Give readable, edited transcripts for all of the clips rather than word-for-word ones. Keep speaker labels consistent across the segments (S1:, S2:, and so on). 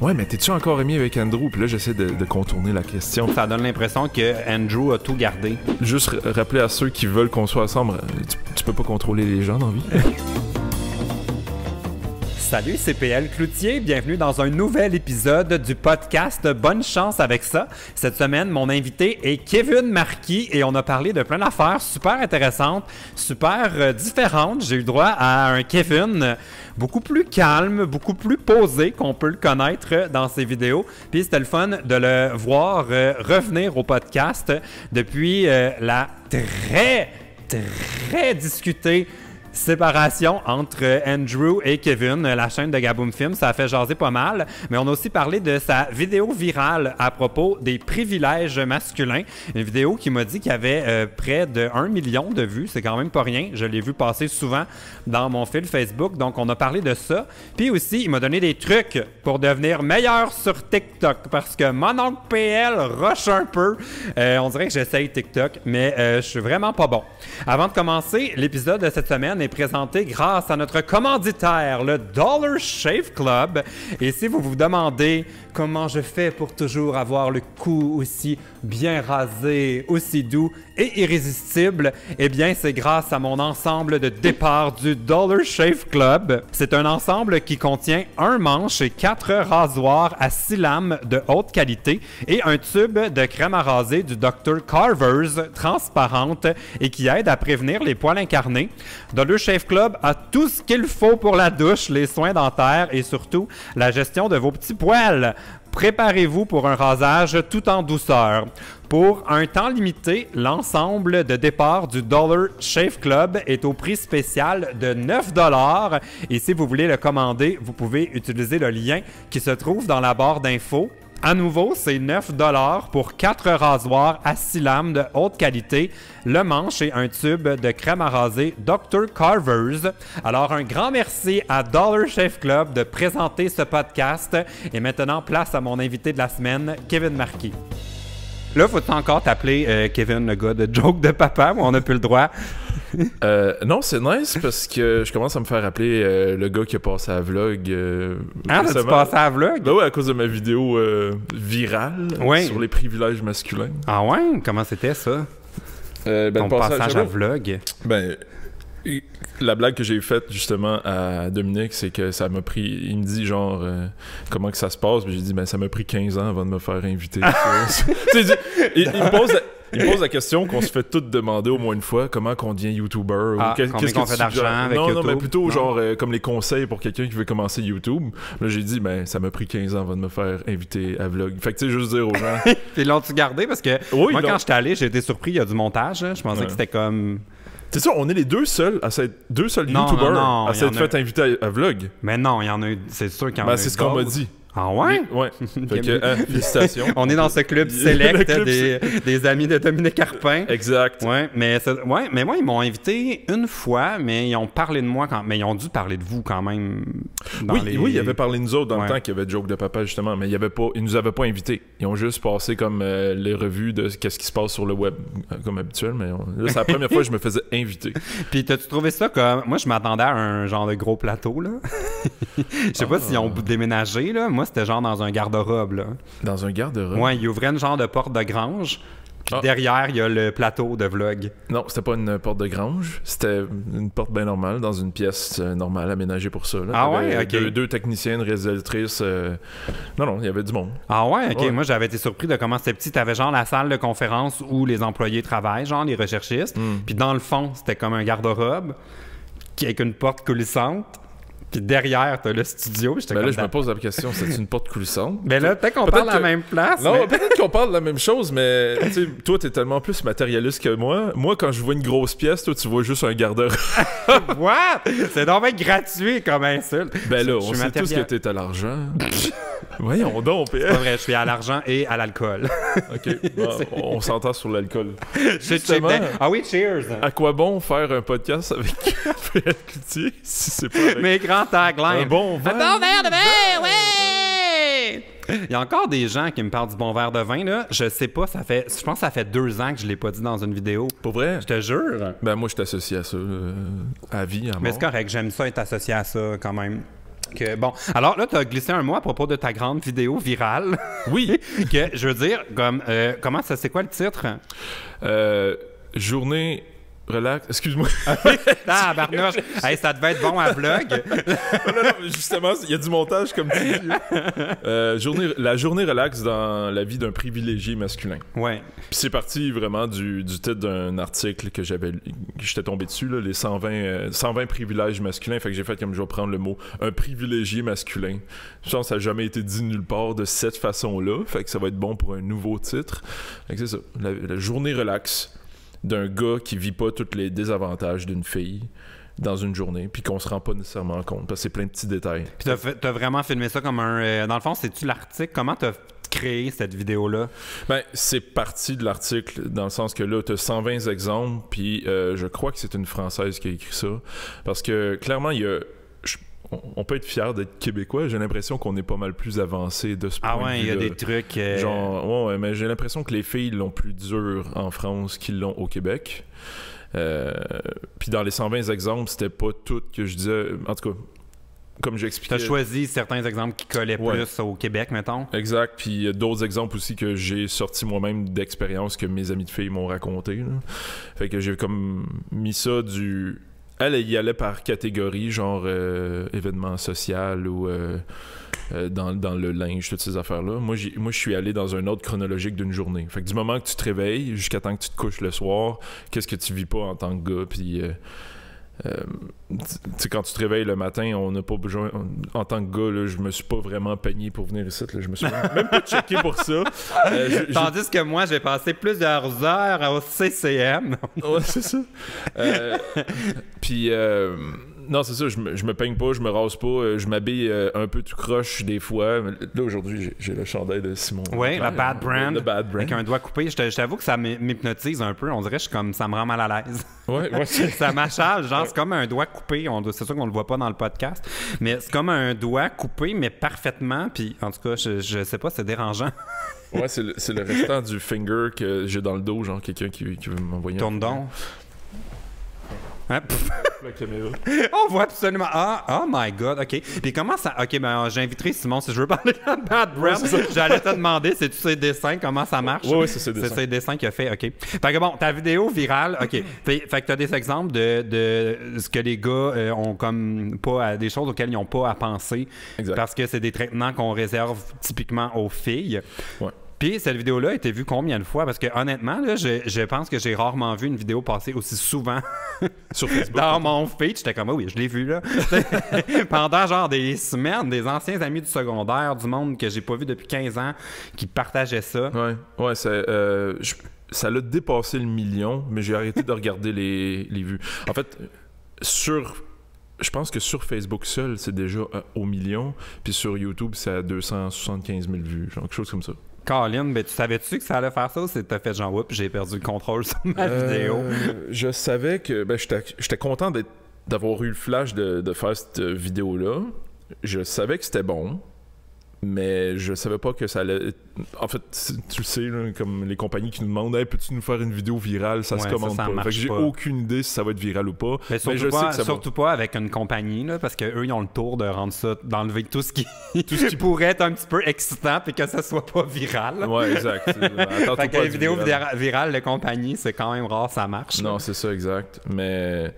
S1: Ouais, mais t'es-tu encore ami avec Andrew? Puis là, j'essaie de contourner la question.
S2: Ça donne l'impression que Andrew a tout gardé.
S1: Juste rappeler à ceux qui veulent qu'on soit ensemble, tu peux pas contrôler les gens dans la vie.
S2: Salut, c'est PL Cloutier. Bienvenue dans un nouvel épisode du podcast Bonne chance avec ça. Cette semaine, mon invité est Kevin Marquis et on a parlé de plein d'affaires super intéressantes, super différentes. J'ai eu droit à un Kevin beaucoup plus calme, beaucoup plus posé qu'on peut le connaître dans ses vidéos. Puis c'était le fun de le voir revenir au podcast depuis la très discutée séparation entre Andrew et Kevin, la chaîne de Gaboom Film. Ça a fait jaser pas mal, mais on a aussi parlé de sa vidéo virale à propos des privilèges masculins. Une vidéo qui m'a dit qu'il y avait près de 1 million de vues. C'est quand même pas rien. Je l'ai vu passer souvent dans mon fil Facebook, donc on a parlé de ça. Puis aussi, il m'a donné des trucs pour devenir meilleur sur TikTok, parce que mon oncle PL rush un peu. On dirait que j'essaye TikTok, mais je suis vraiment pas bon. Avant de commencer, l'épisode de cette semaine est présenté grâce à notre commanditaire, le Dollar Shave Club. Et si vous vous demandez comment je fais pour toujours avoir le cou aussi bien rasé, aussi doux et irrésistible, eh bien, c'est grâce à mon ensemble de départ du Dollar Shave Club. C'est un ensemble qui contient un manche et 4 rasoirs à 6 lames de haute qualité et un tube de crème à raser du Dr. Carver's transparente et qui aide à prévenir les poils incarnés. Dollar Shave Club a tout ce qu'il faut pour la douche, les soins dentaires et surtout la gestion de vos petits poils. Préparez-vous pour un rasage tout en douceur. Pour un temps limité, l'ensemble de départ du Dollar Shave Club est au prix spécial de 9$. Et si vous voulez le commander, vous pouvez utiliser le lien qui se trouve dans la barre d'infos. À nouveau, c'est 9$ pour 4 rasoirs à 6 lames de haute qualité, le manche et un tube de crème à raser Dr. Carver's. Alors, un grand merci à Dollar Shave Club de présenter ce podcast. Et maintenant, place à mon invité de la semaine, Kevin Marquis. Là, faut-tu encore t'appeler Kevin, le gars de Joke de Papa, ou on n'a plus le droit?
S1: Non, c'est nice parce que je commence à me faire appeler le gars qui a passé à vlog.
S2: T'as-tu passé à vlog?
S1: Ben ouais, à cause de ma vidéo virale sur les privilèges masculins.
S2: Ah ouais? Comment c'était ça? Ton passage à vlog?
S1: Ben, la blague que j'ai faite justement à Dominique, c'est que ça m'a pris... Il me dit genre comment que ça se passe, puis j'ai dit ben ça m'a pris 15 ans avant de me faire inviter. il me pose la question qu'on se fait toutes demander au moins une fois, comment qu'on devient YouTuber, ou qu'est-ce qu'on
S2: fait d'argent avec
S1: YouTube?
S2: Non,
S1: mais plutôt genre comme les conseils pour quelqu'un qui veut commencer YouTube. Là j'ai dit ben ça m'a pris 15 ans avant de me faire inviter à vlog. Fait que tu sais, juste dire aux gens.
S2: Puis l'ont-tu gardé? Parce que moi quand j'étais allé, j'ai été surpris, il y a du montage, hein. Je pensais que c'était comme...
S1: C'est ça, on est les deux seuls YouTubers à s'être fait inviter à vlog.
S2: Mais non, il y en a eu, c'est sûr qu'il y en a eu.
S1: C'est ce qu'on m'a dit.
S2: Ah ouais?
S1: Ouais. Fait que, félicitations.
S2: On est dans ce club select des amis de Dominique Carpin.
S1: Exact.
S2: Ouais, mais moi, ils m'ont invité une fois, mais ils ont parlé de moi mais ils ont dû parler de vous quand même.
S1: Oui, ils avaient parlé de nous autres dans le temps qu'il y avait Joke de Papa, justement, mais ils nous avaient pas invités. Ils ont juste passé comme les revues de qu'est-ce qui se passe sur le web, comme habituel, mais là, c'est la première fois que je me faisais inviter.
S2: Puis, t'as-tu trouvé ça comme... Moi, je m'attendais à un genre de gros plateau, là. Je sais pas s'ils ont déménagé, là. Moi, c'était genre dans un garde-robe, là.
S1: Dans un garde-robe?
S2: Ouais, ils ouvraient une genre de porte de grange. Puis derrière, il y a le plateau de vlog. Non,
S1: c'était pas une porte de grange. C'était une porte bien normale, dans une pièce normale aménagée pour ça. Là.
S2: Ah ouais? OK.
S1: Deux techniciennes, réalisatrices. Non, il y avait du monde.
S2: Ah ouais? OK. Ouais. Moi, j'avais été surpris de comment c'était petit. T'avais genre la salle de conférence où les employés travaillent, genre les recherchistes. Puis dans le fond, c'était comme un garde-robe avec une porte coulissante. Puis derrière, t'as le studio.
S1: Ben là, je me pose la question, c'est une porte coulissante?
S2: Mais là, peut-être qu'on parle de la même place.
S1: Non, peut-être qu'on parle de la même chose, mais toi, t'es tellement plus matérialiste que moi. Moi, quand je vois une grosse pièce, toi, tu vois juste un garde-robe.
S2: What? C'est donc bien gratuit comme insulte.
S1: Ben là, on sait tous que t'es à l'argent. Voyons donc,
S2: C'est pas vrai, je suis à l'argent et à l'alcool.
S1: OK, bon, on s'entend sur l'alcool.
S2: Ah oui, cheers!
S1: À quoi bon faire un podcast avec PL Cloutier si c'est pas avec...
S2: Mes grands taglines.
S1: Un bon verre.
S2: Un bon verre de vin, ouais! Il y a encore des gens qui me parlent du bon verre de vin, là. Je sais pas, je pense que ça fait 2 ans que je l'ai pas dit dans une vidéo.
S1: Pour vrai?
S2: Je te jure.
S1: Ben moi, je t'associe à ça, à vie, à mort.
S2: Mais c'est correct, j'aime ça être associé à ça quand même. Bon, alors là, tu as glissé un mot à propos de ta grande vidéo virale.
S1: Oui.
S2: Que, je veux dire, comme, comment ça, c'est quoi le titre?
S1: Journée relax. Excuse-moi.
S2: Ah, barnouche! Hey, ça devait être bon à vlog.
S1: non, justement, il y a du montage, comme tu dis. La journée relax dans la vie d'un privilégié masculin.
S2: Ouais.
S1: Puis c'est parti vraiment du titre d'un article que j'étais tombé dessus, là, les 120 privilèges masculins. Fait que j'ai fait comme je vais prendre le mot un privilégié masculin. Je pense que ça n'a jamais été dit nulle part de cette façon-là. Fait que ça va être bon pour un nouveau titre. Fait que c'est ça. La journée relax d'un gars qui vit pas tous les désavantages d'une fille dans une journée, puis qu'on se rend pas nécessairement compte, parce que c'est plein de petits détails.
S2: Puis t'as vraiment filmé ça comme un... dans le fond, c'est-tu l'article? Comment t'as créé cette vidéo-là?
S1: Ben, c'est parti de l'article, dans le sens que là, t'as 120 exemples, puis je crois que c'est une Française qui a écrit ça, parce que clairement, il y a... On peut être fier d'être québécois. J'ai l'impression qu'on est pas mal plus avancé de ce point de vue.
S2: Ah ouais, il y a des trucs...
S1: Genre, ouais, mais j'ai l'impression que les filles l'ont plus dur en France qu'ils l'ont au Québec. Puis dans les 120 exemples, c'était pas tout que je disais... En tout cas, comme j'expliquais...
S2: T'as choisi certains exemples qui collaient plus au Québec, mettons.
S1: Exact. Puis il y a d'autres exemples aussi que j'ai sortis moi-même d'expériences que mes amis de filles m'ont raconté. Là. Fait que j'ai comme mis ça du... Elle y allait par catégorie, genre événement social ou dans le linge, toutes ces affaires-là. Moi, je suis allé dans un ordre chronologique d'une journée. Fait que du moment que tu te réveilles jusqu'à temps que tu te couches le soir, qu'est-ce que tu vis pas en tant que gars, puis... quand tu te réveilles le matin, on n'a pas besoin. En tant que gars, là, je me suis pas vraiment peigné pour venir ici. Là, je me suis même pas checké pour ça.
S2: Tandis que moi, j'ai passé plusieurs heures au CCM.
S1: Ouais, c'est ça. Puis, non, c'est ça. Je me peigne pas, je me rase pas. Je m'habille un peu tout croche des fois. Là, aujourd'hui, j'ai le chandail de Simon.
S2: Oui, la Bad Brand.
S1: Le Bad Brand.
S2: Avec un doigt coupé. Je t'avoue que ça m'hypnotise un peu. On dirait que ça me rend mal à l'aise.
S1: Ouais,
S2: ça m'achale. Genre, c'est comme un doigt coupé. C'est sûr qu'on le voit pas dans le podcast. Mais c'est comme un doigt coupé, mais parfaitement. Puis, en tout cas, je sais pas, c'est dérangeant.
S1: Ouais, c'est le restant du finger que j'ai dans le dos. Genre, quelqu'un qui veut m'envoyer.
S2: Tourne donc. Hein?
S1: La caméra.
S2: On voit absolument. Oh my God, OK. Puis comment ça... OK, ben j'inviterai Simon si je veux parler de Bad Brand. J'allais te demander, c'est-tu ses dessins, comment ça marche?
S1: Oui, c'est ses dessins.
S2: C'est ses dessins qu'il a fait, OK. Fait que bon, ta vidéo virale, OK. Fait que t'as des exemples de ce que les gars ont comme pas... des choses auxquelles ils n'ont pas à penser.
S1: Exact.
S2: Parce que c'est des traitements qu'on réserve typiquement aux filles.
S1: Ouais.
S2: Puis cette vidéo-là a été vue combien de fois? Parce que honnêtement, là, je pense que j'ai rarement vu une vidéo passer aussi souvent
S1: sur Facebook.
S2: Dans mon feed. J'étais comme, oui, je l'ai vu là. Pendant genre des semaines, des anciens amis du secondaire, du monde que j'ai pas vu depuis 15 ans, qui partageaient ça.
S1: Ouais, ça l'a dépassé le million, mais j'ai arrêté de regarder les vues. En fait, je pense que sur Facebook seul, c'est déjà au million, puis sur YouTube, c'est à 275 000 vues, genre quelque chose comme ça.
S2: Colin, ben, tu savais-tu que ça allait faire ça ou t'as fait genre, oups, j'ai perdu le contrôle sur ma vidéo?
S1: Je savais que... Ben, j'étais content d'avoir eu le flash de faire cette vidéo-là. Je savais que c'était bon, mais je savais pas que ça allait... En fait, tu le sais, là, comme les compagnies qui nous demandent hey, « peux-tu nous faire une vidéo virale? » Ça se commande pas. Fait que j'ai aucune idée si ça va être viral ou pas.
S2: Mais surtout pas avec une compagnie, là, parce qu'eux, ils ont le tour de rendre ça, d'enlever tout ce qui pourrait être un petit peu excitant et que ça soit pas viral.
S1: Ouais, exact.
S2: Fait que les vidéos virales de compagnie, c'est quand même rare, ça marche.
S1: Non, c'est ça, exact. Mais...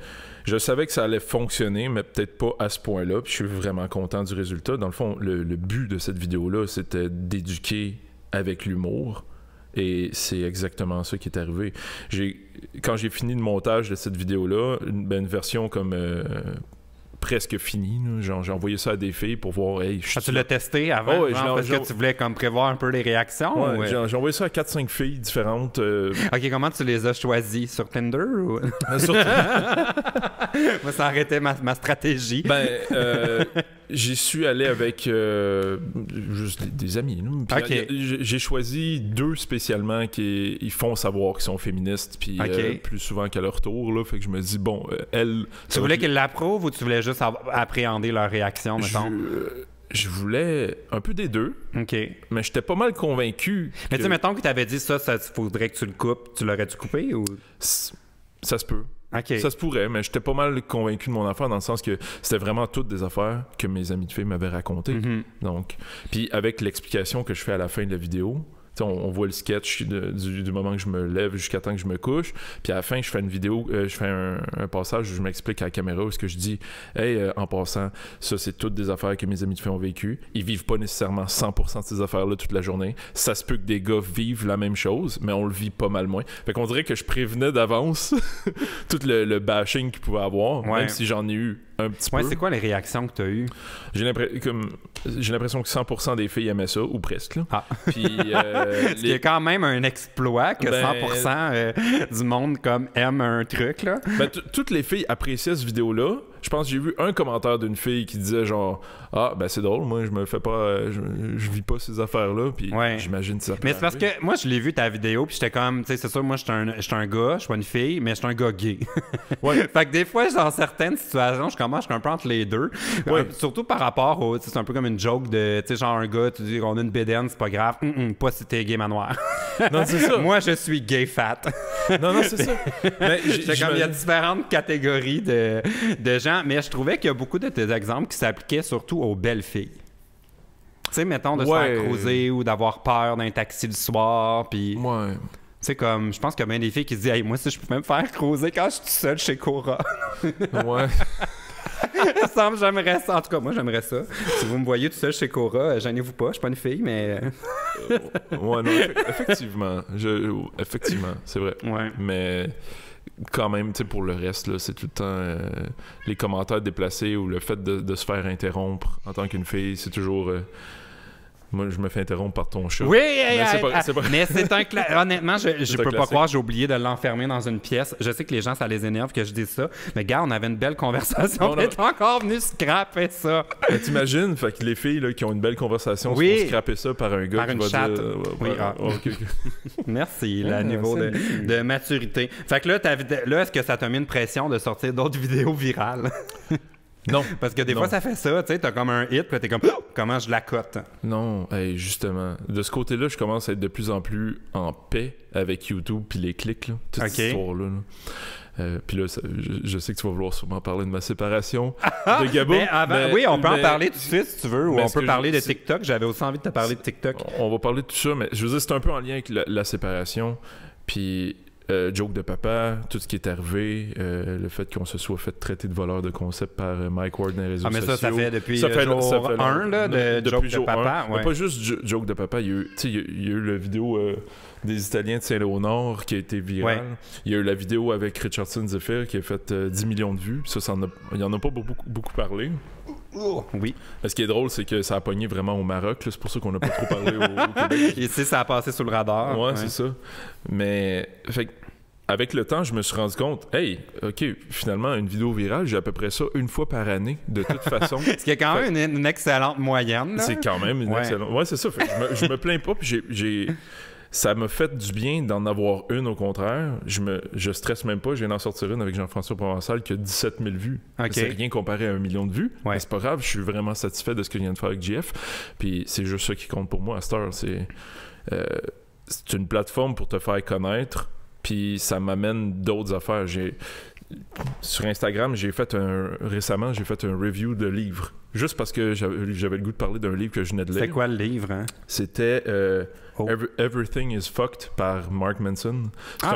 S1: Je savais que ça allait fonctionner, mais peut-être pas à ce point-là. Puis je suis vraiment content du résultat. Dans le fond, le but de cette vidéo-là, c'était d'éduquer avec l'humour. Et c'est exactement ça qui est arrivé. Quand j'ai fini le montage de cette vidéo-là, une version comme... presque fini. Genre, j'ai envoyé ça à des filles pour voir... Hey,
S2: tu l'as testé avant?
S1: Ouais,
S2: parce que tu voulais comme prévoir un peu les réactions?
S1: Ouais, j'ai envoyé ça à 4-5 filles différentes.
S2: OK, comment tu les as choisies? Sur Tinder? Ou... Moi, ça aurait été ma stratégie.
S1: Ben, j'y suis allé avec juste des amis.
S2: Okay.
S1: J'ai choisi 2 spécialement qui ils font savoir qu'ils sont féministes, puis plus souvent qu'à leur tour. Là, fait que je me dis, bon, elles...
S2: Tu voulais qu'ils l'approuvent ou tu voulais juste appréhender leur réaction, mettons?
S1: Je voulais un peu des deux,
S2: OK.
S1: Mais j'étais pas mal convaincu.
S2: Mais tu sais, mettons que tu avais dit ça faudrait que tu le coupes, tu l'aurais-tu coupé ou...
S1: Ça se peut.
S2: OK.
S1: Ça se pourrait, mais j'étais pas mal convaincu de mon affaire dans le sens que c'était vraiment toutes des affaires que mes amis de filles m'avaient racontées. Donc, puis avec l'explication que je fais à la fin de la vidéo, on voit le sketch du moment que je me lève jusqu'à temps que je me couche. Puis à la fin, je fais une vidéo, je fais un passage où je m'explique à la caméra où ce que je dis, hey, en passant, ça c'est toutes des affaires que mes amis de filles ont vécues. Ils vivent pas nécessairement 100% de ces affaires-là toute la journée. Ça se peut que des gars vivent la même chose, mais on le vit pas mal moins. Fait qu'on dirait que je prévenais d'avance tout le bashing qu'il pouvait avoir, même si j'en ai eu un petit peu.
S2: C'est quoi les réactions que tu as eues?
S1: J'ai l'impression que 100% des filles aimaient ça, ou presque. Là. Puis,
S2: Ce qui est quand même un exploit que 100% du monde comme aime un truc. Là.
S1: Toutes les filles appréciaient cette vidéo-là. Je pense que j'ai vu un commentaire d'une fille qui disait genre « Ah, ben c'est drôle, moi je me fais pas... je vis pas ces affaires-là. » Puis j'imagine que ça peut
S2: Mais c'est parce que moi je l'ai vu ta vidéo puis j'étais comme, tu sais, c'est sûr, moi je suis un gars, je suis pas une fille, mais je suis un gars gay. Fait que des fois, dans certaines situations, je suis un peu entre les deux. Surtout par rapport au... C'est un peu comme une joke de, tu sais, genre un gars, tu dis on a une bédaine, c'est pas grave. Pas si t'es gay manoir.
S1: Non, c'est ça.
S2: Moi, je suis gay fat.
S1: Non, c'est ça. Mais
S2: il y a différentes catégories de gens, mais je trouvais qu'il y a beaucoup de tes exemples qui s'appliquaient surtout aux belles filles. Tu sais, mettons, de se faire cruiser ou d'avoir peur d'un taxi du soir, puis... Tu sais, comme, je pense qu'il y a bien des filles qui se disent « Hey, moi, si je pouvais me faire cruiser quand je suis tout seul chez Cora. » J'aimerais ça. En tout cas, moi, j'aimerais ça. Si vous me voyez tout seul chez Cora, gênez-vous pas, je suis pas une fille, mais...
S1: non, effectivement. Effectivement, c'est vrai. Mais... Quand même, tu sais, pour le reste, là, c'est tout le temps les commentaires déplacés ou le fait de se faire interrompre en tant qu'une fille, c'est toujours... Moi, je me fais interrompre par ton chat.
S2: Oui,
S1: mais
S2: c'est un honnêtement, je peux pas croire, j'ai oublié de l'enfermer dans une pièce. Je sais que les gens, ça les énerve que je dise ça. Mais gars, on avait une belle conversation. On est encore venu scraper ça.
S1: T'imagines, fait que les filles là, qui ont une belle conversation se font scraper ça par un gars qui va
S2: chatte.
S1: dire... Okay.
S2: Merci, le niveau de maturité. Fait que là, est-ce que ça t'a mis une pression de sortir d'autres vidéos virales?
S1: Non.
S2: Parce que des fois, ça fait ça, tu sais, t'as comme un hit, puis t'es comme, comment je la cote?
S1: Non, justement. De ce côté-là, je commence à être de plus en plus en paix avec YouTube puis les clics, là, toute cette histoire-là. Puis là, je sais que tu vas vouloir sûrement parler de ma séparation de Gabo.
S2: Oui, on peut en parler tout de suite, si tu veux, ou on peut parler de TikTok. J'avais aussi envie de te parler de TikTok.
S1: On va parler de tout ça, mais je veux dire, c'est un peu en lien avec la séparation, puis... joke de papa, tout ce qui est arrivé, le fait qu'on se soit fait traiter de voleur de concept par Mike Ward dans les réseaux sociaux.
S2: Ça fait depuis jour 1 de joke de papa.
S1: Mais pas juste joke de papa, il y a eu la vidéo des Italiens de Saint-Léonard qui a été virale. Il y a eu la vidéo avec Richardson Zephyr qui a fait 10 millions de vues. Il n'y en a pas beaucoup parlé.
S2: Oui.
S1: Ce qui est drôle, c'est que ça a pogné vraiment au Maroc. Là. C'est pour ça qu'on n'a pas trop parlé au Québec.
S2: Ici, ça a passé sous le radar.
S1: Ouais, c'est ça. Mais avec le temps, je me suis rendu compte, hey, OK, finalement, une vidéo virale, j'ai à peu près ça une fois par année, de toute façon.
S2: Ce qui est quand même une excellente moyenne. Là.
S1: C'est quand même une excellente... Ouais, c'est ça. Je me plains pas, puis ça m'a fait du bien d'en avoir une, au contraire. Je stresse même pas. Je viens d'en sortir une avec Jean-François Provençal qui a 17 000 vues. C'est rien comparé à 1 million de vues. Mais c'est pas grave, je suis vraiment satisfait de ce que je viens de faire avec JF. Puis c'est juste ça qui compte pour moi à cette heure. C'est une plateforme pour te faire connaître, puis ça m'amène d'autres affaires. Sur Instagram, récemment, j'ai fait un review de livre. Juste parce que j'avais le goût de parler d'un livre que je venais de lire.
S2: C'est quoi le livre, hein?
S1: C'était Everything is Fucked par Mark Manson.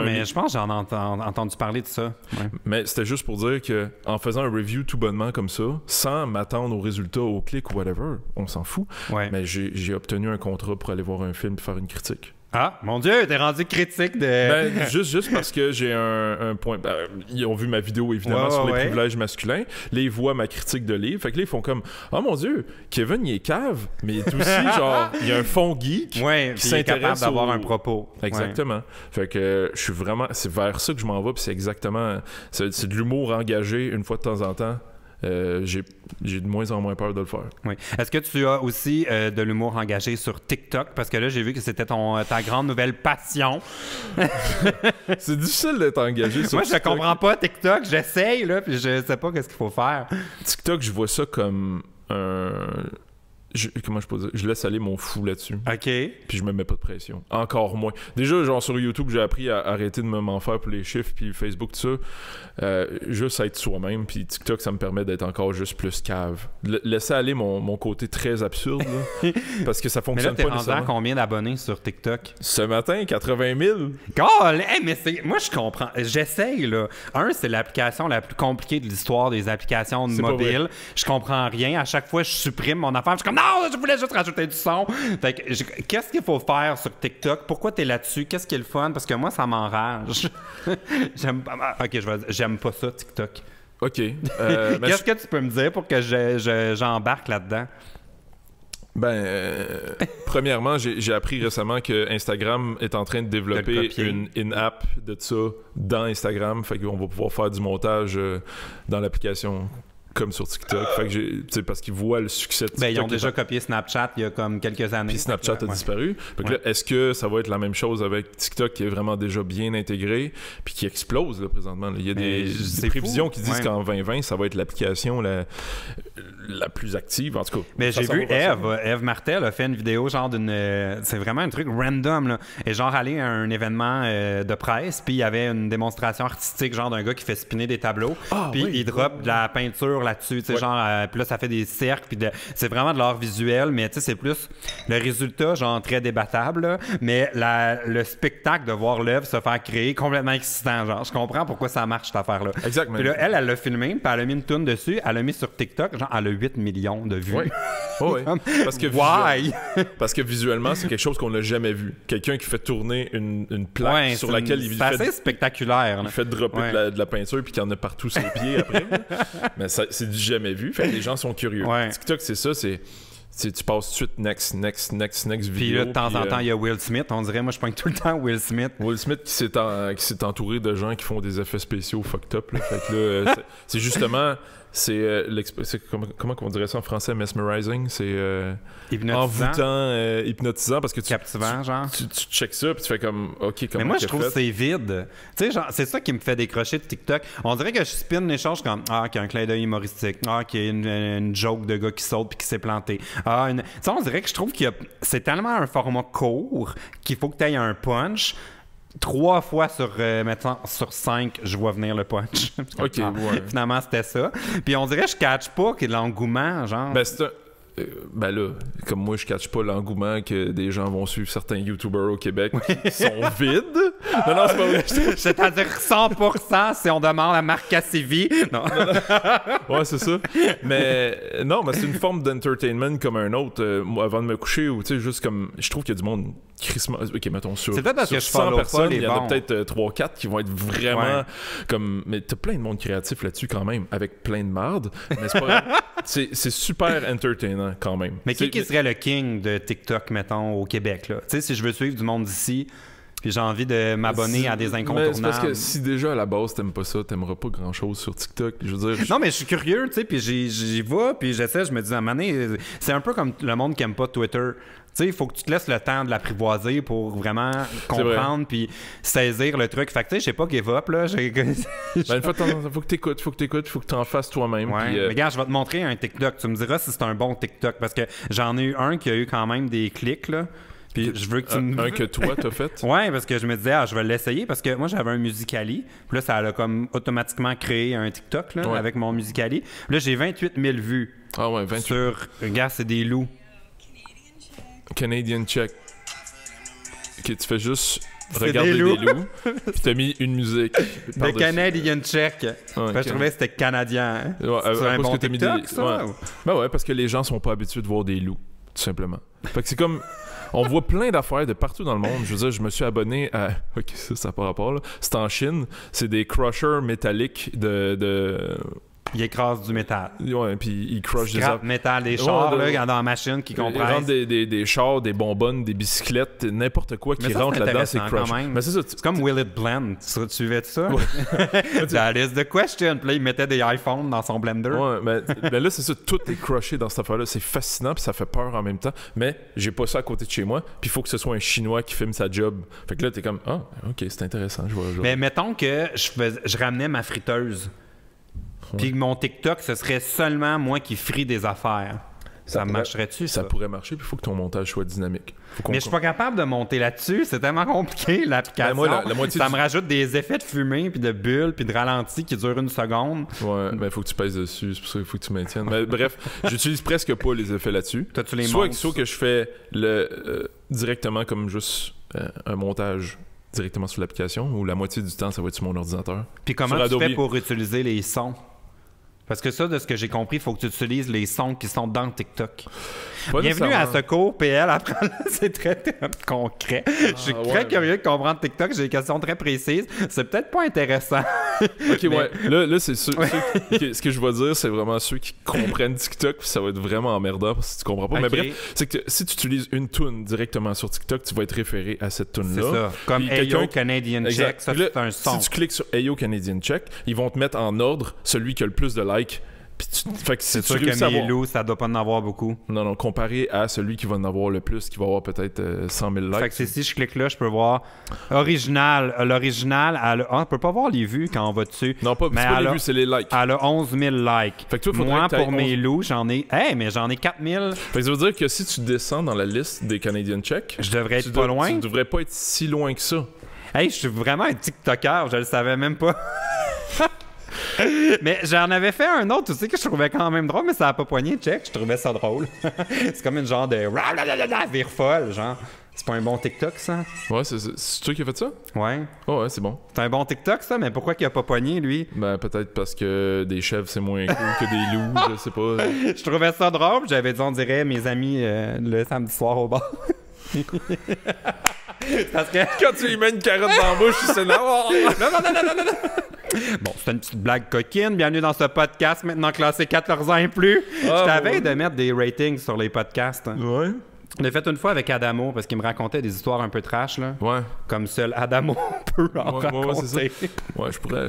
S2: Mais je pense que j'en ai entendu parler de ça. Ouais.
S1: Mais c'était juste pour dire que en faisant un review tout bonnement comme ça, sans m'attendre aux résultats, aux clics ou whatever, on s'en fout. Mais j'ai obtenu un contrat pour aller voir un film et faire une critique.
S2: Ah, mon Dieu, t'es rendu critique de...
S1: juste parce que j'ai un point... ils ont vu ma vidéo, évidemment, sur les privilèges masculins. Là, ils voient ma critique de livre. Fait que là, ils font comme « Oh mon Dieu, Kevin, il est cave, mais il est aussi, genre, il y a un fond geek qui s'intéresse
S2: capable d'avoir un propos. »
S1: Exactement. Fait que je suis vraiment... C'est vers ça que je m'en vais, puis c'est exactement... C'est de l'humour engagé une fois de temps en temps. J'ai de moins en moins peur de le faire.
S2: Oui. Est-ce que tu as aussi de l'humour engagé sur TikTok? Parce que là, j'ai vu que c'était ta grande nouvelle passion.
S1: C'est difficile d'être engagé sur TikTok.
S2: Moi, je comprends pas TikTok. J'essaye, là, puis je sais pas qu'est-ce qu'il faut faire.
S1: TikTok, je vois ça comme comment je peux dire, je laisse aller mon fou là-dessus.
S2: OK.
S1: Puis je me mets pas de pression. Encore moins. Déjà, genre sur YouTube, j'ai appris à arrêter de m'en faire pour les chiffres, puis Facebook, tout ça. Juste être soi-même, puis TikTok, ça me permet d'être encore juste plus cave. Laisser aller mon côté très absurde, là, parce que ça fonctionne pas.
S2: Mais là, t'es rendu à combien d'abonnés sur TikTok?
S1: Ce matin, 80 000.
S2: God! Hey, mais moi, je comprends. J'essaye, là. C'est l'application la plus compliquée de l'histoire des applications mobiles. Je comprends rien. À chaque fois, je supprime mon affaire. Je suis comme, non, je voulais juste rajouter du son. Fait que, qu'est-ce qu'il faut faire sur TikTok? Pourquoi t'es là-dessus? Qu'est-ce qui est le fun? Parce que moi, ça m'enrage. J'aime pas ça, TikTok.
S1: OK.
S2: Qu'est-ce que tu peux me dire pour que j'embarque là-dedans?
S1: Premièrement, j'ai appris récemment que Instagram est en train de développer une in-app de ça dans Instagram. Fait qu'on va pouvoir faire du montage dans l'application comme sur TikTok. Fait que parce qu'ils voient le succès de TikTok.
S2: Ils ont déjà copié Snapchat il y a comme quelques années.
S1: Puis Snapchat a disparu. Fait que là, est-ce que ça va être la même chose avec TikTok qui est vraiment déjà bien intégré puis qui explose là, présentement? Là. Il y a des prévisions qui disent qu'en 2020, ça va être l'application la plus active, en tout cas.
S2: Mais j'ai vu Eve Martel a fait une vidéo genre c'est vraiment un truc random, là. Et genre allé à un événement de presse, puis il y avait une démonstration artistique genre d'un gars qui fait spinner des tableaux, puis il drop de la peinture là-dessus, tu sais, genre, puis là ça fait des cercles, puis c'est vraiment de l'art visuel, mais tu sais, c'est plus le résultat, genre très débattable, là, mais le spectacle de voir l'œuvre se faire créer complètement excitant, genre, je comprends pourquoi ça marche cette affaire-là.
S1: Exactement.
S2: Puis là, elle l'a filmé, puis elle a mis une toune dessus, elle l'a mis sur TikTok, genre, elle a 8 millions de vues.
S1: Oui. Parce que visuellement, c'est quelque chose qu'on n'a jamais vu. Quelqu'un qui fait tourner une plaque sur laquelle il fait...
S2: C'est assez spectaculaire.
S1: Il fait dropper de la peinture puis qu'il y en a partout sur les pieds après. Mais c'est du jamais vu. Fait que les gens sont curieux. Ouais. TikTok, c'est ça, tu passes tout de suite next vidéo.
S2: Puis là, de temps en temps, il y a Will Smith. On dirait, moi, je pointe tout le temps Will Smith.
S1: Will Smith qui s'est entouré de gens qui font des effets spéciaux fucked up. Là. Fait que là, c'est justement... C'est comment on dirait ça en français? Mesmerizing? C'est envoûtant, hypnotisant parce que
S2: captivant, genre.
S1: Tu checkes ça puis tu fais comme OK, comment.
S2: Mais moi je trouve que c'est vide. Tu sais, genre, c'est ça qui me fait décrocher de TikTok. On dirait que je spin les choses comme qu'il y a un clin d'œil humoristique, qu'il y a une joke de gars qui saute puis qui s'est planté. Tu sais, on dirait que je trouve que c'est tellement un format court qu'il faut que tu aies un punch. 3 fois sur 5, je vois venir le punch.
S1: OK,
S2: finalement, c'était ça. Puis on dirait que je catch pas qu'il y a de l'engouement, genre.
S1: Là, comme moi, je catch pas l'engouement que des gens vont suivre certains YouTubers au Québec qui sont vides. Non, c'est pas vrai.
S2: C'est-à-dire 100% si on demande à Marc Cassivi. Non.
S1: Ouais, c'est ça. Mais non, mais c'est une forme d'entertainment comme un autre. Moi, avant de me coucher, ou tu sais, juste comme... Je trouve qu'il y a du monde crissement... OK, mettons sur 100 personnes, il y en a peut-être 3-4 qui vont être vraiment comme... Mais t'as plein de monde créatif là-dessus quand même, avec plein de marde. Mais c'est pas grave. C'est super entertainant quand même.
S2: Mais qui serait le king de TikTok, mettons, au Québec, là? Tu sais, si je veux suivre du monde d'ici, puis j'ai envie de m'abonner à des incontournables.
S1: C'est parce que si déjà à la base t'aimes pas ça, t'aimeras pas grand-chose sur TikTok. Je veux dire...
S2: Non, mais je suis curieux, tu sais, puis j'y vais, puis j'essaie, je me dis, à un moment donné, c'est un peu comme le monde qui aime pas Twitter. Tu sais, il faut que tu te laisses le temps de l'apprivoiser pour vraiment comprendre puis saisir le truc. Fait que tu sais, je sais pas give up, là.
S1: Une fois, faut que t'écoutes, faut que t'en fasses toi-même.
S2: Ouais. Mais regarde, je vais te montrer un TikTok. Tu me diras si c'est un bon TikTok, parce que j'en ai eu un qui a eu quand même des clics, là. Puis je veux que
S1: un que toi t'as fait?
S2: Ouais, parce que je me disais, je vais l'essayer, parce que moi j'avais un Musical.ly. Puis là, ça a comme automatiquement créé un TikTok là, avec mon Musical.ly. Puis là, j'ai 28 000 vues.
S1: Ah ouais, 28
S2: regarde, c'est des loups.
S1: Canadian Check. Ok, tu fais juste regarder des loups. Puis t'as mis une musique.
S2: Le Canadian Check. Je trouvais que c'était canadien. Hein?
S1: Ouais,
S2: c'est un bon TikTok, ça?
S1: Ouais, parce que les gens sont pas habitués de voir des loups, tout simplement. Fait que c'est comme... On voit plein d'affaires de partout dans le monde. Je veux dire, je me suis abonné à... OK, ça n'a pas rapport, là. C'est en Chine. C'est des crushers métalliques de...
S2: Il écrase du métal.
S1: Ouais, puis il crush des
S2: métal, des chars, là, dans la machine qui compresse.
S1: Il rentre des chars, des bonbonnes, des bicyclettes, n'importe quoi qui rentre là-dedans, c'est crush. Mais
S2: c'est comme Will It Blend. Tu suivais ça? La liste de questions. Puis là, il mettait des iPhones dans son blender.
S1: Ouais, mais là, c'est ça. Tout est crushé dans cette affaire-là. C'est fascinant, puis ça fait peur en même temps. Mais j'ai pas ça à côté de chez moi. Puis il faut que ce soit un Chinois qui filme sa job. Fait que là, t'es comme, OK, c'est intéressant. Je vois.
S2: Mais mettons que je ramenais ma friteuse. Puis mon TikTok, ce serait seulement moi qui frie des affaires. Ça marcherait-tu, ça?
S1: Ça pourrait marcher, puis il faut que ton montage soit dynamique.
S2: Mais je suis pas capable de monter là-dessus. C'est tellement compliqué, l'application.
S1: Ben moi, la moitié
S2: ça me rajoute des effets de fumée, puis de bulles, puis de ralenti qui durent 1 seconde.
S1: Ouais, mais il faut que tu pèses dessus. C'est pour ça qu'il faut que tu maintiennes. Mais bref, j'utilise presque pas les effets là-dessus.
S2: Toi, tu les montes.
S1: Soit que je fais directement comme juste un montage directement sur l'application, ou la moitié du temps, ça va être sur mon ordinateur.
S2: Puis comment tu fais pour utiliser les sons? Parce que ça, de ce que j'ai compris, il faut que tu utilises les sons qui sont dans TikTok. Bienvenue à ce cours PL. Après, c'est très concret. Je suis très curieux de comprendre TikTok. J'ai des questions très précises. C'est peut-être pas intéressant.
S1: OK, ouais. Là, c'est sûr. Ce que je vais dire, c'est vraiment ceux qui comprennent TikTok, puis ça va être vraiment emmerdant si tu comprends pas. Okay. Mais bref, c'est que si tu utilises une tune directement sur TikTok, tu vas être référé à cette tune-là.
S2: C'est ça. Comme Ayo Canadian Check, ça, c'est un son.
S1: Si tu cliques sur Ayo Canadian Check, ils vont te mettre en ordre celui qui a le plus de likes. Fait que
S2: c'est sûr que Milou, ça doit pas en avoir beaucoup.
S1: Non, comparé à celui qui va en avoir le plus, qui va avoir peut-être 100 000 likes.
S2: Fait que si je clique là, je peux voir original. L'original, on peut pas voir les vues quand on va dessus.
S1: Non, pas les vues, c'est les likes.
S2: Elle a 11 000 likes.
S1: Fait que toi,
S2: moi, pour Milou, j'en ai... mais j'en ai 4 000.
S1: Fait que ça veut dire que si tu descends dans la liste des Canadian Check...
S2: Je devrais être pas loin.
S1: Tu devrais pas être si loin que ça.
S2: Je suis vraiment un TikToker, je le savais même pas. Mais j'en avais fait un autre aussi que je trouvais quand même drôle, mais ça a pas poigné, check. Je trouvais ça drôle. C'est comme une genre de vire folle, genre. C'est pas un bon TikTok, ça?
S1: Ouais, c'est toi qui as fait ça?
S2: Ouais.
S1: Oh, ouais, c'est bon.
S2: C'est un bon TikTok, ça, mais pourquoi qu'il a pas poigné, lui?
S1: Ben, peut-être parce que des chèvres, c'est moins cool que des loups, je sais pas.
S2: Je trouvais ça drôle, j'avais dit, on dirait, mes amis le samedi soir au bar. Parce que
S1: quand tu lui mets une carotte dans la bouche, c'est non.
S2: Bon, c'est une petite blague coquine. Bienvenue dans ce podcast, maintenant classé 14 ans et plus. Je t'avais de mettre des ratings sur les podcasts.
S1: Ouais.
S2: Je l'ai fait une fois avec Adamo parce qu'il me racontait des histoires un peu trash, là.
S1: Ouais.
S2: Comme seul Adamo peut en raconter.
S1: Ouais, c'est ça. Ouais, je pourrais.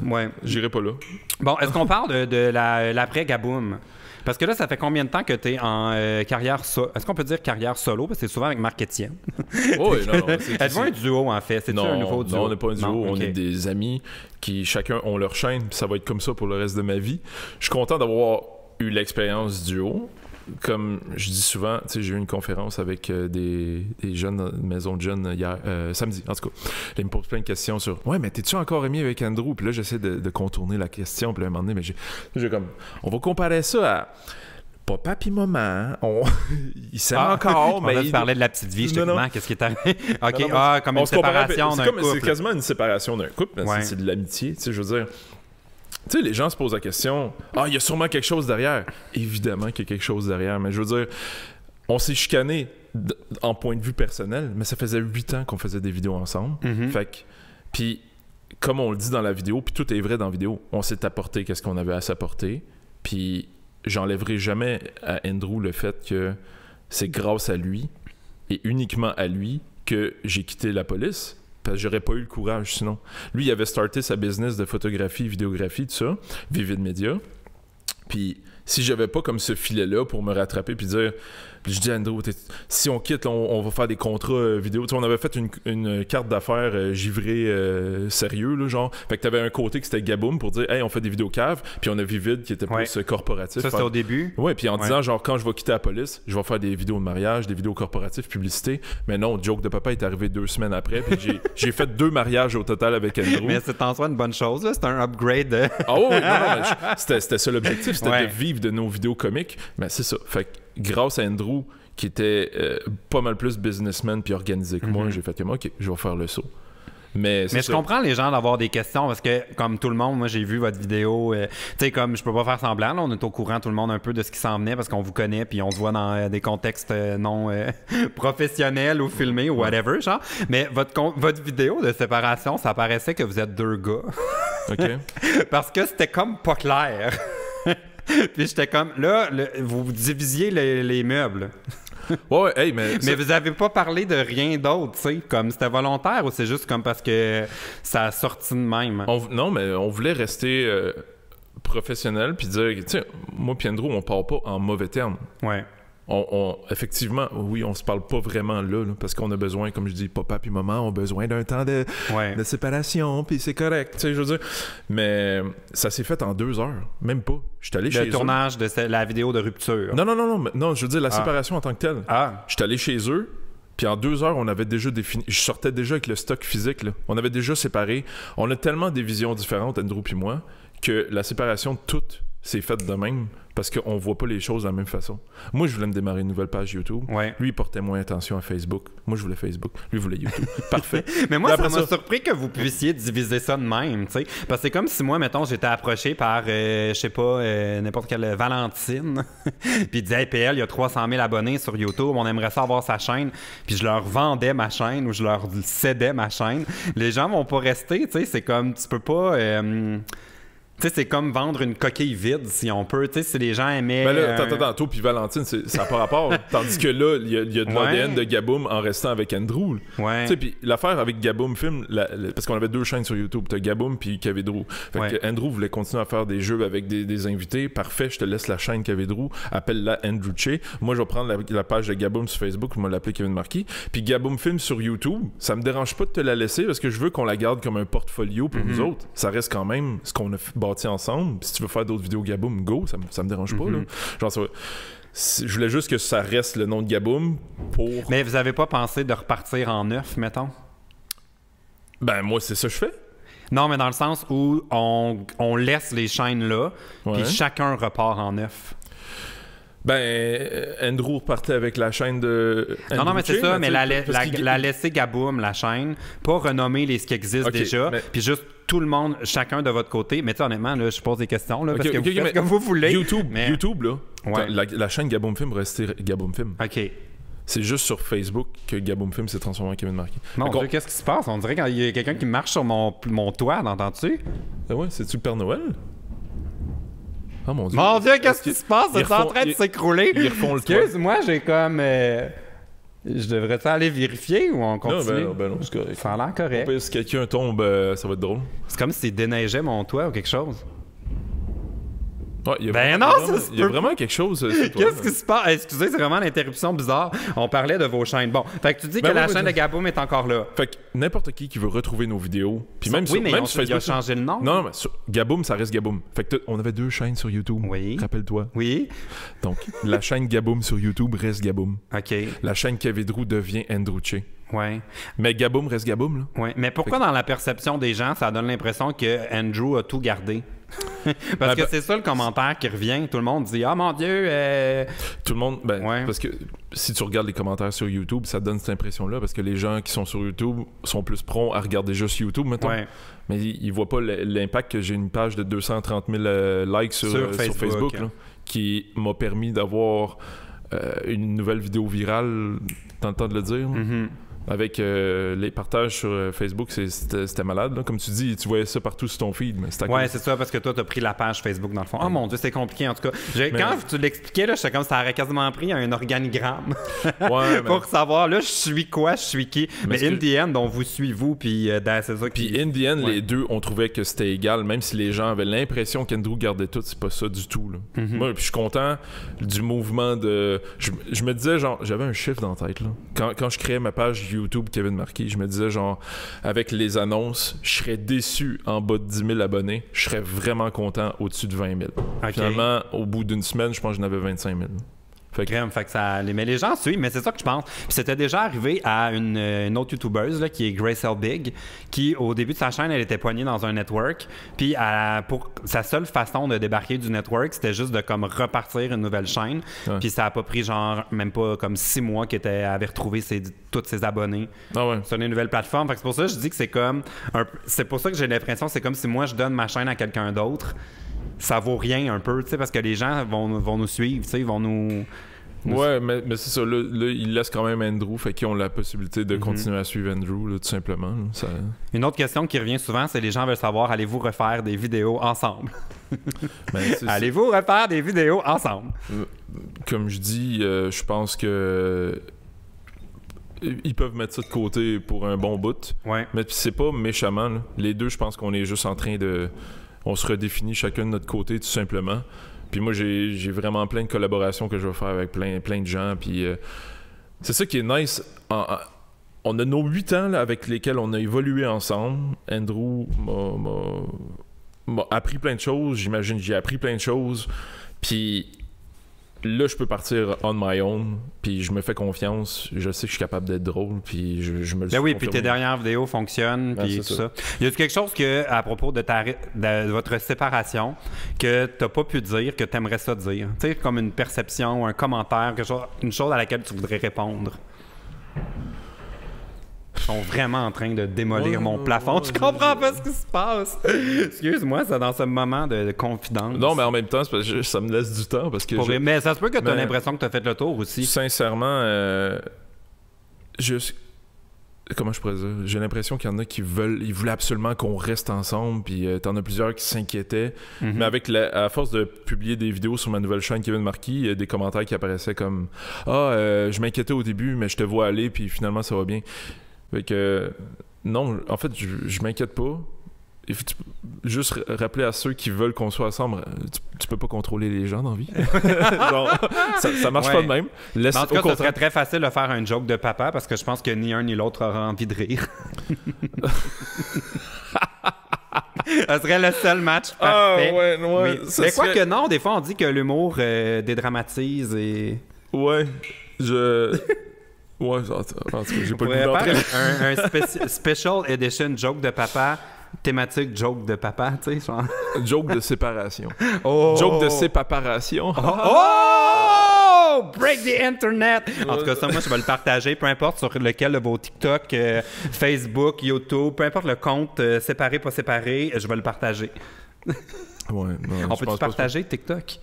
S2: Ouais.
S1: J'irai pas là.
S2: Bon, est-ce qu'on parle de l'après Gaboum? Parce que là, ça fait combien de temps que tu es en carrière solo? Est-ce qu'on peut dire carrière solo? Parce que c'est souvent avec Marc Etienne.
S1: Oui, non.
S2: Êtes-vous un duo, en fait? C'est-tu un nouveau duo?
S1: Non, on n'est pas un duo.
S2: Non,
S1: on est des amis qui, chacun, ont leur chaîne. Puis ça va être comme ça pour le reste de ma vie. Je suis content d'avoir eu l'expérience duo. Comme je dis souvent, tu sais, j'ai eu une conférence avec des jeunes, une maison de jeunes hier, samedi, en tout cas. Là, ils me posent plein de questions sur « Ouais, mais t'es-tu encore ami avec Andrew? » Puis là, j'essaie de contourner la question. Puis là, à un moment donné, mais j'ai comme... On va comparer ça à... Papa puis maman, ils s'aiment encore, mais...
S2: On parlait de la petite vie, je te demande qu'est-ce qui est arrivé. OK,
S1: non,
S2: comme une séparation d'un couple.
S1: C'est quasiment une séparation d'un couple, mais c'est de l'amitié, tu sais, je veux dire... Tu sais, les gens se posent la question « Ah, il y a sûrement quelque chose derrière. » Évidemment qu'il y a quelque chose derrière, mais je veux dire, on s'est chicané en point de vue personnel, mais ça faisait 8 ans qu'on faisait des vidéos ensemble. Fait que... Puis, comme on le dit dans la vidéo, puis tout est vrai dans la vidéo, on s'est apporté qu'est-ce qu'on avait à s'apporter, puis j'enlèverai jamais à Andrew le fait que c'est grâce à lui, et uniquement à lui, que j'ai quitté la police. Parce que j'aurais pas eu le courage sinon. Lui, il avait starté sa business de photographie, vidéographie, tout ça, Vivid Media. Puis si j'avais pas comme ce filet-là pour me rattraper puis dire... Puis je dis à Andrew, si on quitte, là, on va faire des contrats vidéo. Tu sais, on avait fait une carte d'affaires givrée sérieux, là, genre. Fait que t'avais un côté que c'était Gaboum pour dire, hey, on fait des vidéos caves. Puis on a Vivid qui était plus corporatif.
S2: Ça, c'était au début?
S1: Ouais, puis en disant, genre, quand je vais quitter la police, je vais faire des vidéos de mariage, des vidéos corporatives, publicité. Mais non, Joke de Papa est arrivé 2 semaines après. Puis j'ai fait 2 mariages au total avec Andrew.
S2: Mais c'est en soi une bonne chose, là. C'est un upgrade.
S1: Ah oui, non, c'était ça l'objectif. C'était de vivre de nos vidéos comiques. Mais c'est ça. Fait que grâce à Andrew, qui était pas mal plus businessman puis organisé que moi, j'ai fait comme OK, je vais faire le saut. Mais je
S2: comprends les gens d'avoir des questions parce que, comme tout le monde, moi j'ai vu votre vidéo. Tu sais, comme je peux pas faire semblant, là, on est au courant tout le monde un peu de ce qui s'en venait parce qu'on vous connaît puis on se voit dans des contextes non professionnels ou filmés ou whatever, genre. Mais votre vidéo de séparation, ça paraissait que vous êtes 2 gars.
S1: OK.
S2: Parce que c'était comme pas clair. Puis j'étais comme, là, vous divisiez les meubles.
S1: Ouais, hey, mais
S2: vous avez pas parlé de rien d'autre, tu sais, comme c'était volontaire ou c'est juste comme parce que ça a sorti de même?
S1: Non, mais on voulait rester professionnel puis dire, tu sais, moi puis Andrew, on part pas en mauvais termes.
S2: Ouais.
S1: effectivement, oui, on se parle pas vraiment là, parce qu'on a besoin, comme je dis, papa puis maman ont besoin d'un temps de séparation, puis c'est correct, tu sais, je veux dire. Mais ça s'est fait en 2 heures, même pas. J'étais allé chez eux.
S2: Le tournage de la vidéo de rupture.
S1: Non, je veux dire la séparation en tant que telle. J'étais allé chez eux, puis en 2 heures, on avait déjà défini. Je sortais déjà avec le stock physique, là. On avait déjà séparé. On a tellement des visions différentes, Andrew puis moi, que la séparation, toute s'est faite de même parce qu'on voit pas les choses de la même façon. Moi, je voulais me démarrer une nouvelle page YouTube. Lui, il portait moins attention à Facebook. Moi, je voulais Facebook. Lui, il voulait YouTube. Parfait.
S2: Mais moi, ça m'a surpris que vous puissiez diviser ça de même, tu sais. Parce que c'est comme si moi, mettons, j'étais approché par, je sais pas, n'importe quelle Valentine. Puis il disait, hey, PL, il y a 300 000 abonnés sur YouTube. On aimerait ça avoir sa chaîne. Puis je leur vendais ma chaîne ou je leur cédais ma chaîne. Les gens vont pas rester, tu sais. C'est comme, tu peux pas... Tu sais, c'est comme vendre une coquille vide, si on peut. Tu sais, si les gens aimaient...
S1: Ben là, tantôt, puis Valentine, ça n'a pas rapport. Tandis que là, il y a de l'ADN de Gaboum en restant avec Andrew. Tu sais, puis l'affaire avec Gaboum Film, parce qu'on avait 2 chaînes sur YouTube. T'as Gaboum puis Kavedrou. Fait que Andrew voulait continuer à faire des jeux avec des invités. Parfait, je te laisse la chaîne Kavedrou. Appelle-la Andrew Che. Moi, je vais prendre la page de Gaboum sur Facebook. Je vais l'appeler Kevin Marquis. Puis Gaboum Film sur YouTube, ça me dérange pas de te la laisser parce que je veux qu'on la garde comme un portfolio pour nous autres. Ça reste quand même ce qu'on a bâti ensemble. Puis si tu veux faire d'autres vidéos Gaboum, go, ça me dérange pas, là. Genre, je voulais juste que ça reste le nom de Gaboum pour...
S2: Mais vous avez pas pensé de repartir en neuf, mettons?
S1: Ben, moi, c'est ça que je fais.
S2: Non, mais dans le sens où on laisse les chaînes là, puis chacun repart en neuf.
S1: Ben, Andrew repartait avec la chaîne de...
S2: Non, mais c'est ça, mais la laisser Gaboum, la chaîne, pas renommer les ce qui existe déjà, puis juste tout le monde, chacun de votre côté. Mais tu sais, honnêtement, là, je pose des questions, là, parce que vous faites ce que vous voulez.
S1: YouTube, là, la chaîne Gaboum Film restait Gaboum Film.
S2: OK.
S1: C'est juste sur Facebook que Gaboum Film s'est transformé en Kevin Marquis.
S2: Mon Dieu, qu'est-ce qui se passe? On dirait qu'il y a quelqu'un qui marche sur mon toit, entends-tu?
S1: Ah ouais, c'est-tu le Père Noël? Oh mon Dieu.
S2: Mon Dieu, qu'est-ce qui se passe? C'est en train de s'écrouler.
S1: Ils refont le toit.
S2: Excuse-moi, j'ai comme... Je devrais-tu aller vérifier ou on continue?
S1: Non, c'est correct.
S2: Ça a l'air correct.
S1: Si quelqu'un tombe, ça va être drôle.
S2: C'est comme s'il déneigeait mon toit ou quelque chose.
S1: Ouais, il y a vraiment quelque chose.
S2: Qu'est-ce qui se passe? Excusez, c'est vraiment l'interruption bizarre. On parlait de vos chaînes. Bon, fait que tu dis que la chaîne de Gaboum est encore là.
S1: Fait que n'importe qui veut retrouver nos vidéos, puis même sur Facebook,
S2: il a changé le nom.
S1: Non, mais sur Gaboum, ça reste Gaboum. Fait que on avait 2 chaînes sur YouTube.
S2: Oui.
S1: Rappelle-toi.
S2: Oui.
S1: Donc, la chaîne Gaboum sur YouTube reste Gaboum.
S2: OK.
S1: La chaîne Kavedrou devient Andrew Che.
S2: Ouais.
S1: Mais Gaboum reste Gaboum, là.
S2: Ouais. Mais pourquoi dans la perception des gens, ça donne l'impression que Andrew a tout gardé? Parce que c'est ça le commentaire qui revient. Tout le monde dit « Ah, mon Dieu!
S1: Tout le monde... parce que si tu regardes les commentaires sur YouTube, ça donne cette impression-là parce que les gens qui sont sur YouTube sont plus prompts à regarder juste YouTube, mettons. Ouais. Mais ils voient pas l'impact que j'ai une page de 230 000 likes sur Facebook là, qui m'a permis d'avoir une nouvelle vidéo virale, dans le temps de le dire. Avec les partages sur Facebook, c'était malade. Là. Comme tu dis, tu voyais ça partout sur ton feed. Mais
S2: ouais, c'est ça, parce que toi, t'as pris la page Facebook dans le fond. Oh mon Dieu, c'est compliqué en tout cas. Quand tu l'expliquais, j'étais comme ça aurait quasiment pris un organigramme pour savoir, là, je suis quoi, je suis qui. Mais in the end, on vous suit vous, puis c'est ça qui...
S1: Puis in the end, les deux, on trouvait que c'était égal, même si les gens avaient l'impression qu'Andrew gardait tout, c'est pas ça du tout. Là. Moi, puis je suis content du mouvement de... Je me disais, genre, j'avais un chiffre dans la tête, là. Quand je créais ma page YouTube Kevin Marquis, je me disais genre avec les annonces, je serais déçu en bas de 10 000 abonnés, je serais vraiment content au-dessus de 20 000. Okay. Finalement, au bout d'une semaine, je pense que j'en avais 25 000.
S2: Fait que ça, mais les gens suivent, mais c'est ça que je pense. Puis c'était déjà arrivé à une autre YouTubeuse là, qui est Grace L. Big, qui au début de sa chaîne, elle était poignée dans un network. Puis pour sa seule façon de débarquer du network, c'était juste de comme repartir une nouvelle chaîne. Ouais. Puis ça a pas pris genre même pas comme 6 mois qu'elle avait retrouvé tous ses abonnés sur une nouvelle plateforme. Fait que c'est pour ça que je dis que c'est comme c'est pour ça que j'ai l'impression que c'est comme si moi je donne ma chaîne à quelqu'un d'autre. Ça vaut rien un peu, tu sais, parce que les gens vont nous suivre, tu sais, ils vont nous...
S1: Ouais, mais c'est ça, là, ils laissent quand même Andrew, fait qu'ils ont la possibilité de continuer à suivre Andrew, là, tout simplement. Là, ça...
S2: Une autre question qui revient souvent, c'est les gens veulent savoir, allez-vous refaire des vidéos ensemble? Allez-vous refaire des vidéos ensemble?
S1: Comme je dis, je pense que... Ils peuvent mettre ça de côté pour un bon bout, mais c'est pas méchamment, là. Les deux, je pense qu'on est juste en train de... On se redéfinit chacun de notre côté, tout simplement. Puis moi, j'ai vraiment plein de collaborations que je vais faire avec plein de gens. Puis c'est ça qui est nice. On a nos 8 ans là, avec lesquels on a évolué ensemble. Andrew m'a appris plein de choses. J'imagine que j'ai appris plein de choses. Puis là, je peux partir on my own. Puis je me fais confiance. Je sais que je suis capable d'être drôle. Puis je me le suis
S2: oui,
S1: confirmé.
S2: puis tes dernières vidéos fonctionnent. Puis tout ça. Y a quelque chose à propos de votre séparation que t'as pas pu dire, que t'aimerais ça dire? Tu sais, comme une perception, un commentaire, une chose à laquelle tu voudrais répondre. Ils sont vraiment en train de démolir mon plafond. Je comprends pas ce qui se passe. Excuse-moi, c'est dans ce moment de confidence.
S1: Non, mais en même temps, c'est parce que ça me laisse du temps. Parce que
S2: mais ça se peut que tu as l'impression que tu as fait le tour aussi.
S1: Sincèrement, comment je pourrais dire? J'ai l'impression qu'il y en a qui voulaient absolument qu'on reste ensemble, puis t'en as plusieurs qui s'inquiétaient. Mais à force de publier des vidéos sur ma nouvelle chaîne Kevin Marquis, il y a des commentaires qui apparaissaient comme « je m'inquiétais au début, mais je te vois aller, puis finalement ça va bien. » Fait que non, en fait, je m'inquiète pas. Il faut juste rappeler à ceux qui veulent qu'on soit ensemble, tu peux pas contrôler les gens dans la vie. Genre, ça marche pas de même.
S2: En tout cas, ça serait très facile de faire un joke de papa parce que je pense que ni un ni l'autre aura envie de rire. Ça serait le seul match parfait.
S1: Ouais,
S2: mais quoi que non, des fois on dit que l'humour dédramatise et...
S1: Ouais, Ouais, en tout cas, j'ai pas le goût d'entrer.
S2: un special edition joke de papa, thématique joke de papa, tu sais, genre.
S1: Joke de séparation.
S2: Oh!
S1: Joke de séparation.
S2: Oh! Break the internet! En tout cas, ça, moi, je vais le partager, peu importe sur lequel de vos TikTok, Facebook, YouTube, peu importe le compte, séparé, pas séparé, je vais le partager.
S1: Ouais, non,
S2: on peut-tu partager TikTok?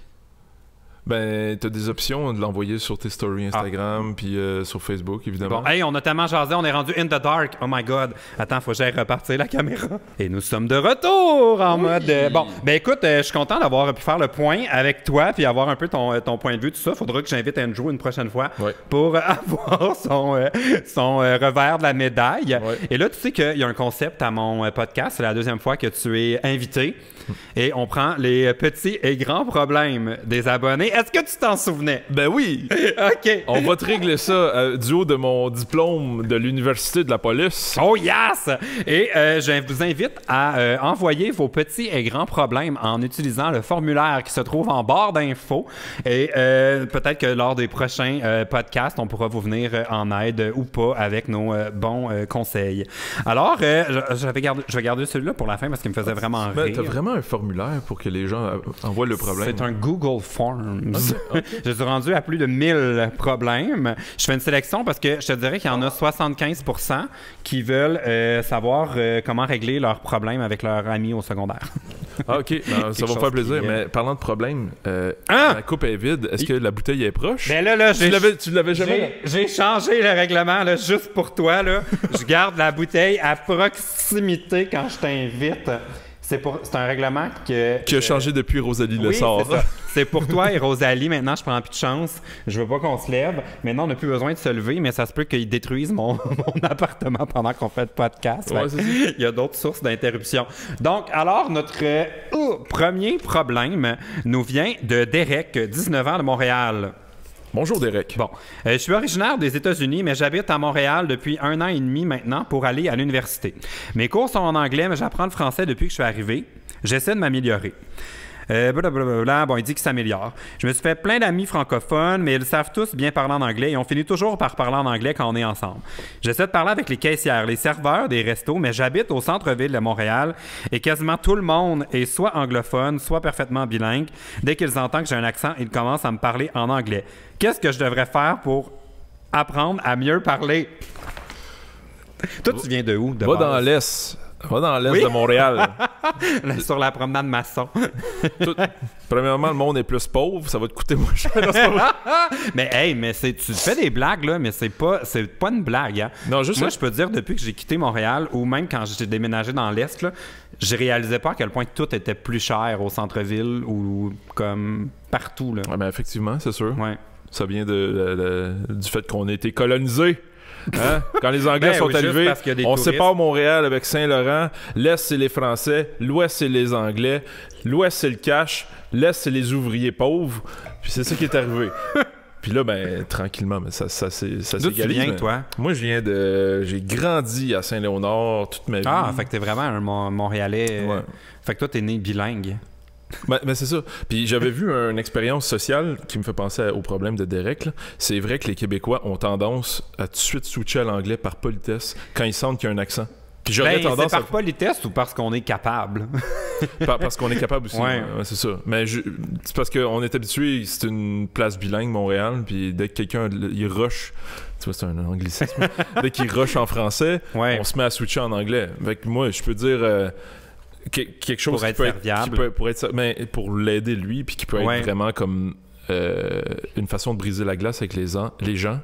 S1: Ben, t'as des options de l'envoyer sur tes stories Instagram, puis sur Facebook, évidemment.
S2: Bon, hey, on a tellement jasé, on est rendu in the dark. Oh my God. Attends, faut que j'aille repartir la caméra. Et nous sommes de retour en mode... bon, ben écoute, je suis content d'avoir pu faire le point avec toi, puis avoir un peu ton point de vue, tout ça. Faudra que j'invite Andrew une prochaine fois pour avoir son revers de la médaille. Ouais. Et là, tu sais qu'il y a un concept à mon podcast. C'est la deuxième fois que tu es invité. Et on prend les petits et grands problèmes des abonnés. Est-ce que tu t'en souvenais?
S1: Ben oui!
S2: OK.
S1: On va te régler ça du haut de mon diplôme de l'Université de la police.
S2: Oh yes! Et je vous invite à envoyer vos petits et grands problèmes en utilisant le formulaire qui se trouve en barre d'infos. Et peut-être que lors des prochains podcasts, on pourra vous venir en aide ou pas avec nos bons conseils. Alors, je vais garder celui-là pour la fin parce qu'il me faisait vraiment rire.
S1: T'as vraiment un formulaire pour que les gens envoient le problème?
S2: C'est un Google Forms. Okay. Je suis rendu à plus de 1000 problèmes. Je fais une sélection parce que je te dirais qu'il y en a 75% qui veulent savoir comment régler leurs problèmes avec leurs amis au secondaire.
S1: Ah, OK. Non, ça va me faire plaisir. Mais parlant de problèmes, la coupe est vide. Est-ce que la bouteille est proche?
S2: Ben là,
S1: tu l'avais jamais?
S2: J'ai changé le règlement là, juste pour toi. Là. Je garde la bouteille à proximité quand je t'invite. C'est un règlement qui
S1: a changé depuis Rosalie Lessard.
S2: C'est pour toi et Rosalie. Maintenant, je prends plus de chance. Je veux pas qu'on se lève. Maintenant, on n'a plus besoin de se lever, mais ça se peut qu'ils détruisent mon appartement pendant qu'on fait le podcast.
S1: Ouais,
S2: il y a d'autres sources d'interruption. Donc, alors, notre premier problème nous vient de Derek, 19 ans de Montréal.
S1: Bonjour Derek.
S2: Bon, je suis originaire des États-Unis, mais j'habite à Montréal depuis 1 an et demi maintenant pour aller à l'université. Mes cours sont en anglais, mais j'apprends le français depuis que je suis arrivé. J'essaie de m'améliorer. Bon, il dit qu'il s'améliore. Je me suis fait plein d'amis francophones, mais ils savent tous bien parler en anglais et on finit toujours par parler en anglais quand on est ensemble. J'essaie de parler avec les caissières, les serveurs des restos, mais j'habite au centre-ville de Montréal et quasiment tout le monde est soit anglophone, soit parfaitement bilingue. Dès qu'ils entendent que j'ai un accent, ils commencent à me parler en anglais. Qu'est-ce que je devrais faire pour apprendre à mieux parler? Toi, tu viens de où?
S1: Va dans l'Est. Va dans l'Est de Montréal.
S2: Sur la promenade Masson.
S1: Premièrement, le monde est plus pauvre, ça va te coûter moins cher.
S2: Mais hey, tu fais des blagues, là, mais c'est pas une blague. Hein.
S1: Non, juste
S2: moi, je peux te dire, depuis que j'ai quitté Montréal, ou même quand j'ai déménagé dans l'Est, là, je réalisais pas à quel point tout était plus cher au centre-ville ou comme partout. Là.
S1: Ouais, ben effectivement, c'est sûr.
S2: Ouais.
S1: Ça vient du fait qu'on a été colonisé Hein? Quand les Anglais sont
S2: oui, juste
S1: arrivés,
S2: parce qu'il y a des
S1: on
S2: touristes.
S1: sépare Montréal avec Saint-Laurent. L'Est, c'est les Français. L'Ouest, c'est les Anglais. L'Ouest, c'est le cash. L'Est, c'est les ouvriers pauvres. Puis c'est ça qui est arrivé. Puis là, ben, tranquillement, mais ça
S2: D'où tu
S1: s'égalise.
S2: viens, toi?
S1: Moi, j'ai grandi à Saint-Léonard toute ma vie.
S2: Ah, fait que t'es vraiment un Montréalais.
S1: Ouais.
S2: Fait que toi, t'es né bilingue.
S1: Mais c'est ça. Puis j'avais vu une expérience sociale qui me fait penser au problème de Derek. Là. C'est vrai que les Québécois ont tendance à tout de suite switcher à l'anglais par politesse quand ils sentent qu'il y a un accent. Puis j'aurais
S2: Ben,
S1: tendance
S2: c'est par politesse ou parce qu'on est capable?
S1: parce qu'on est capable aussi.
S2: Ouais.
S1: Ouais, c'est ça. Mais c'est parce qu'on est habitué, c'est une place bilingue, Montréal, puis dès que quelqu'un il rush, tu vois, c'est un anglicisme, dès qu'il rush en français,
S2: Ouais.
S1: on se met à switcher en anglais. Fait que moi, je peux dire quelque chose
S2: Pour
S1: qui
S2: être
S1: peut
S2: serviable.
S1: pour être mais pour l'aider lui, puis qui peut
S2: Ouais.
S1: être vraiment comme une façon de briser la glace avec les gens.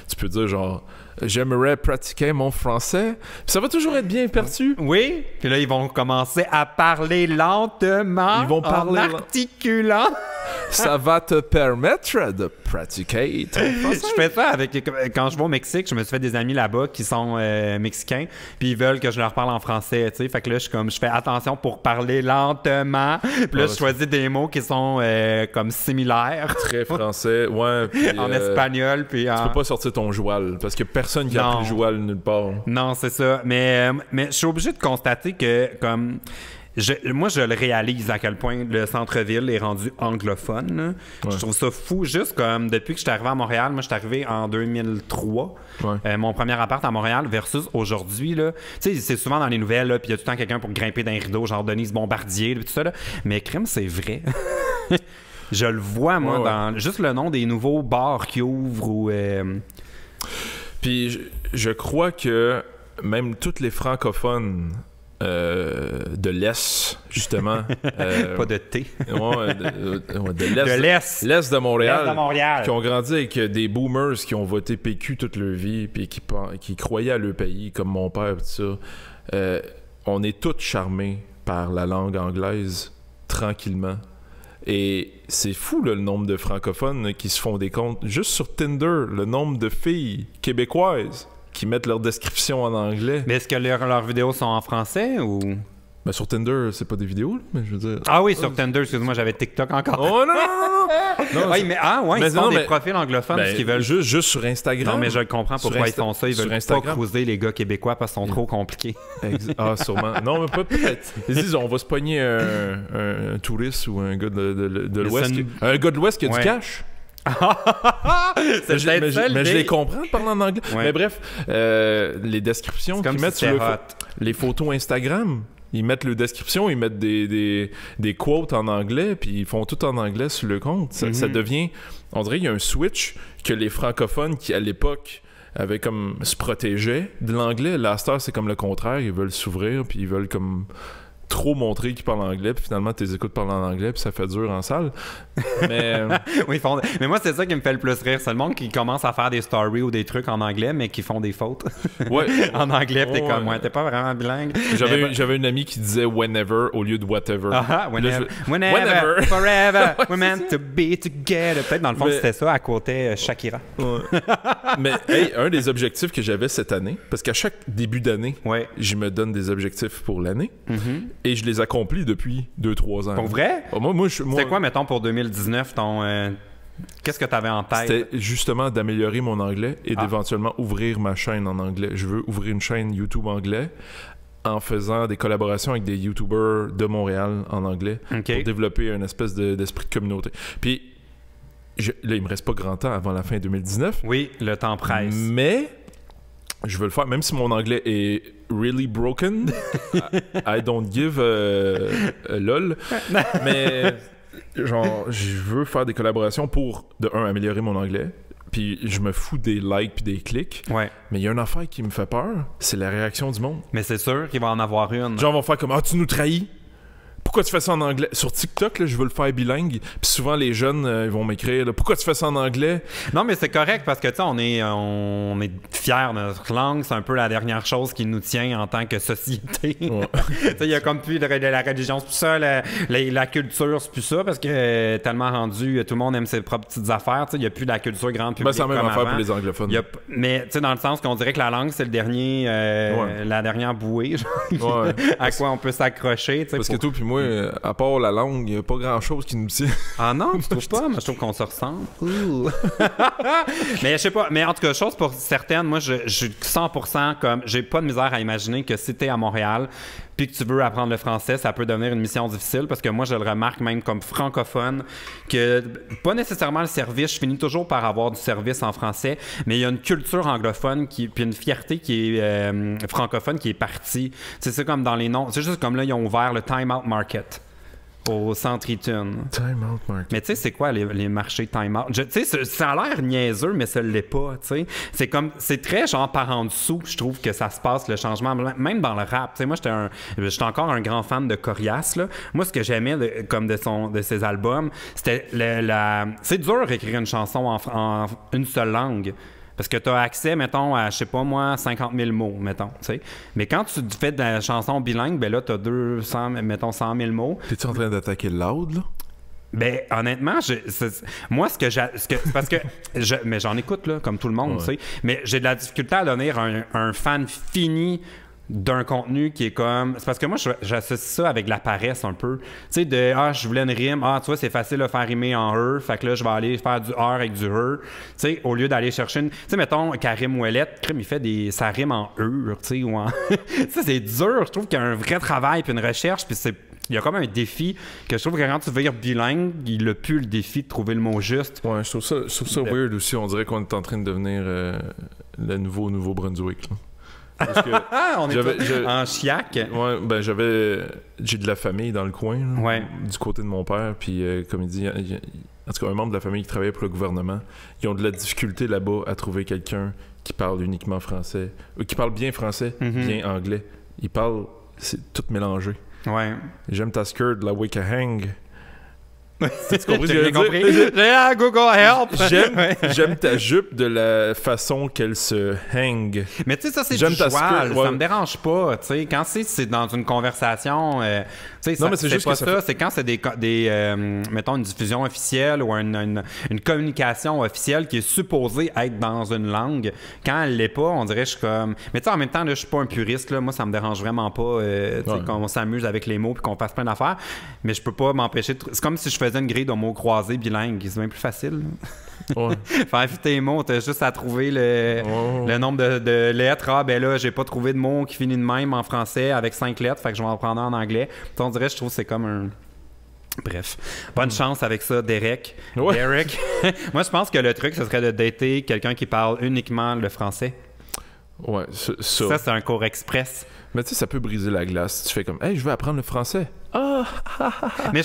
S1: Tu peux dire genre j'aimerais pratiquer mon français. Puis ça va toujours être bien perçu.
S2: Oui, puis là, ils vont commencer à parler lentement,
S1: Ils vont parler
S2: en articulant.
S1: Ça va te permettre de pratiquer ton français.
S2: Je fais ça avec quand je vais au Mexique, je me suis fait des amis là-bas qui sont mexicains, puis ils veulent que je leur parle en français, tu sais. Fait que là, je fais attention pour parler lentement. Puis là, je choisis des mots qui sont comme similaires
S1: Très français, ouais. Puis,
S2: en espagnol, puis en...
S1: Tu peux pas sortir ton joual parce qu'il y a personne qui a
S2: Non.
S1: appris le joual nulle part.
S2: Non, c'est ça. Mais je suis obligé de constater que, comme... moi, je le réalise à quel point le centre-ville est rendu anglophone. Là.
S1: Ouais.
S2: Je trouve ça fou, juste comme depuis que je suis arrivé à Montréal. Moi, je suis arrivé en 2003.
S1: Ouais.
S2: Mon premier appart à Montréal versus aujourd'hui. Tu sais, c'est souvent dans les nouvelles, puis il y a tout le temps quelqu'un pour grimper d'un rideau, genre Denise Bombardier, puis tout ça. Là. Mais crime, c'est vrai. Je le vois, moi,
S1: Ouais,
S2: dans juste le nom des nouveaux bars qui ouvrent ou...
S1: Puis je crois que même toutes les francophones de l'Est, justement.
S2: Pas de thé.
S1: De
S2: l'Est.
S1: L'Est de Montréal.
S2: L'Est de Montréal.
S1: Qui ont grandi avec des boomers qui ont voté PQ toute leur vie, puis qui croyaient à leur pays, comme mon père, tout ça. On est tous charmés par la langue anglaise, tranquillement. Et c'est fou, là, le nombre de francophones qui se font des comptes. Juste sur Tinder, le nombre de filles québécoises qui mettent leur description en anglais.
S2: Mais est-ce que leurs vidéos sont en français ou...
S1: Ben, sur Tinder, c'est pas des vidéos, là, mais je veux dire...
S2: Ah oui, sur Tinder, excuse-moi, j'avais TikTok encore.
S1: Oh non!
S2: Oui, mais ils font des profils anglophones
S1: ben,
S2: parce qu'ils veulent...
S1: Juste sur Instagram.
S2: Non, mais je comprends pourquoi ils font ça. Ils veulent pas cruiser les gars québécois parce qu'ils sont trop compliqués.
S1: Ah, sûrement. Non, mais peut-être. Ils disent, on va se pogner un touriste ou un gars de l'Ouest. Un gars de l'Ouest qui a du cash.
S2: mais
S1: je les comprends de parler en anglais. Ouais. Mais bref, les descriptions qu'ils mettent sur les photos Instagram, ils mettent le description, ils mettent des quotes en anglais, puis ils font tout en anglais sur le compte. Ça devient... On dirait qu'il y a un switch que les francophones qui, à l'époque, avaient comme se protégeaient de l'anglais. Là, à cette heure, c'est comme le contraire. Ils veulent s'ouvrir, puis ils veulent comme... trop montrer qu'ils parlent anglais, puis finalement, tes écoutes parlent en anglais, puis ça fait dur en salle. Mais...
S2: oui, mais moi, c'est ça qui me fait le plus rire. C'est le monde qui commence à faire des stories ou des trucs en anglais, mais qui font des fautes.
S1: Ouais.
S2: En anglais, puis t'es comme, ouais, t'es pas vraiment bilingue.
S1: J'avais une amie qui disait whenever au lieu de whatever.
S2: Whenever, forever, we're meant to be together. Peut-être, dans le fond, c'était ça, à côté Shakira.
S1: Ouais. Mais, hey, un des objectifs que j'avais cette année, parce qu'à chaque début d'année, je me donne des objectifs pour l'année. Et je les accomplis depuis 2-3 ans.
S2: Pour vrai?
S1: Moi,
S2: c'était quoi, mettons, pour 2019, qu'est-ce que tu avais en tête?
S1: C'était justement d'améliorer mon anglais et d'éventuellement ouvrir ma chaîne en anglais. Je veux ouvrir une chaîne YouTube anglais en faisant des collaborations avec des YouTubers de Montréal en anglais pour développer une espèce d'esprit de communauté. Puis, là, il me reste pas grand temps avant la fin 2019.
S2: Oui, le temps presse.
S1: Mais... je veux le faire, même si mon anglais est really broken. I don't give a lol. Mais, genre, je veux faire des collaborations pour, de un, améliorer mon anglais. Puis je me fous des likes puis des clics.
S2: Ouais.
S1: Mais il y a une affaire qui me fait peur, c'est la réaction du monde.
S2: Mais c'est sûr qu'il va en avoir une.
S1: Genre, on va faire comme, tu nous trahis. pourquoi tu fais ça en anglais? Sur TikTok, là, je veux le faire bilingue. Puis souvent, les jeunes, ils vont m'écrire, là, pourquoi tu fais ça en anglais?
S2: Non, mais c'est correct parce que, tu sais, on est fiers de notre langue. C'est un peu la dernière chose qui nous tient en tant que société.
S1: Ouais.
S2: Tu sais, il y a comme plus de la religion, c'est plus ça, la culture, c'est plus ça parce que tellement rendu, tout le monde aime ses propres petites affaires. Tu sais, il n'y a plus de la culture grande publique.
S1: C'est la même
S2: comme
S1: affaire
S2: avant.
S1: pour les anglophones.
S2: Mais, tu sais, dans le sens qu'on dirait que la langue, c'est le dernier, la dernière bouée, à quoi on peut s'accrocher.
S1: Parce que toi puis moi, à part la langue, il n'y a pas grand-chose qui nous tient.
S2: Ah non, tu trouves pas? Moi, je trouve qu'on se ressemble. Mais je sais pas. Mais en tout cas, chose pour certaines, moi, je suis 100% comme... J'ai pas de misère à imaginer que si t'es à Montréal puis que tu veux apprendre le français, ça peut devenir une mission difficile parce que moi, je le remarque même comme francophone que pas nécessairement le service. Je finis toujours par avoir du service en français, mais il y a une culture anglophone puis une fierté qui est francophone qui est partie. C'est comme dans les noms. C'est juste comme là, ils ont ouvert le Time Out Market au centre Eaton.
S1: Time Out Market.
S2: Mais tu sais, c'est quoi les marchés Time Out? Tu sais, ça a l'air niaiseux, mais ça l'est pas, tu sais. C'est très genre par en dessous, je trouve que ça se passe, le changement. Même dans le rap, tu sais, moi, j'étais encore un grand fan de Corias, là. Moi, ce que j'aimais comme de ses albums, c'était c'est dur d'écrire une chanson en une seule langue. Parce que tu as accès, mettons, à, je sais pas moi, 50 000 mots, mettons, tu sais. Mais quand tu fais de la chanson bilingue, ben là, tu as 100 000 mots.
S1: T'es-tu en train d'attaquer le loud, là?
S2: Ben, honnêtement, moi, parce que mais j'en écoute, là, comme tout le monde, tu sais. Mais j'ai de la difficulté à donner un fan fini d'un contenu qui est comme... C'est parce que moi, j'associe ça avec la paresse un peu. Tu sais, je voulais une rime. Tu vois, c'est facile de faire rimer en « eux ». Fait que là, je vais aller faire du « r » avec du « eux ». Tu sais, au lieu d'aller chercher une... Tu sais, mettons, Karim Ouellette, il fait ça rime en « eux », tu sais, ou en... Ça, c'est dur. Je trouve qu'il y a un vrai travail puis une recherche, puis il y a comme un défi que je trouve que quand tu veux dire bilingue, il n'a plus le défi de trouver le mot juste.
S1: Ouais, je trouve ça weird aussi. On dirait qu'on est en train de devenir le Nouveau-Brunswick, là.
S2: On est en chiac.
S1: Ouais, ben j'ai de la famille dans le coin, là, du côté de mon père, puis comme il dit, en tout cas un membre de la famille qui travaillait pour le gouvernement, ils ont de la difficulté là-bas à trouver quelqu'un qui parle uniquement français, qui parle bien français, bien anglais. C'est tout mélangé.
S2: Ouais.
S1: J'aime ta skirt, la way que hang. Tu compris ce que
S2: j'ai compris? J'ai Google Help!
S1: J'aime ta jupe de la façon qu'elle se hang.
S2: Mais tu sais, ça, c'est du joual. Ça me dérange pas. Tu sais, quand c'est dans une conversation, tu sais, c'est juste pas ça. C'est quand c'est mettons, une diffusion officielle ou une communication officielle qui est supposée être dans une langue. Quand elle l'est pas, on dirait je suis comme... Mais tu sais, en même temps, là, je suis pas un puriste. Là. Moi, ça me dérange vraiment pas qu'on s'amuse avec les mots puis qu'on fasse plein d'affaires. Mais je peux pas m'empêcher de... C'est comme si je faisais une grille de mots croisés bilingues. C'est bien plus facile. Ouais. Faire fitter les mots, t'as juste à trouver le nombre de lettres. Ben là, j'ai pas trouvé de mot qui finit de même en français avec 5 lettres, fait que je vais en prendre un en anglais. Puis on dirait, je trouve que c'est comme un... Bref. Bonne chance avec ça, Derek. Ouais. Derek. Moi, je pense que le truc, ce serait de dater quelqu'un qui parle uniquement le français.
S1: Ouais,
S2: ça c'est un cours express.
S1: Mais tu sais, ça peut briser la glace. Tu fais comme, hey, je veux apprendre le français.
S2: Mais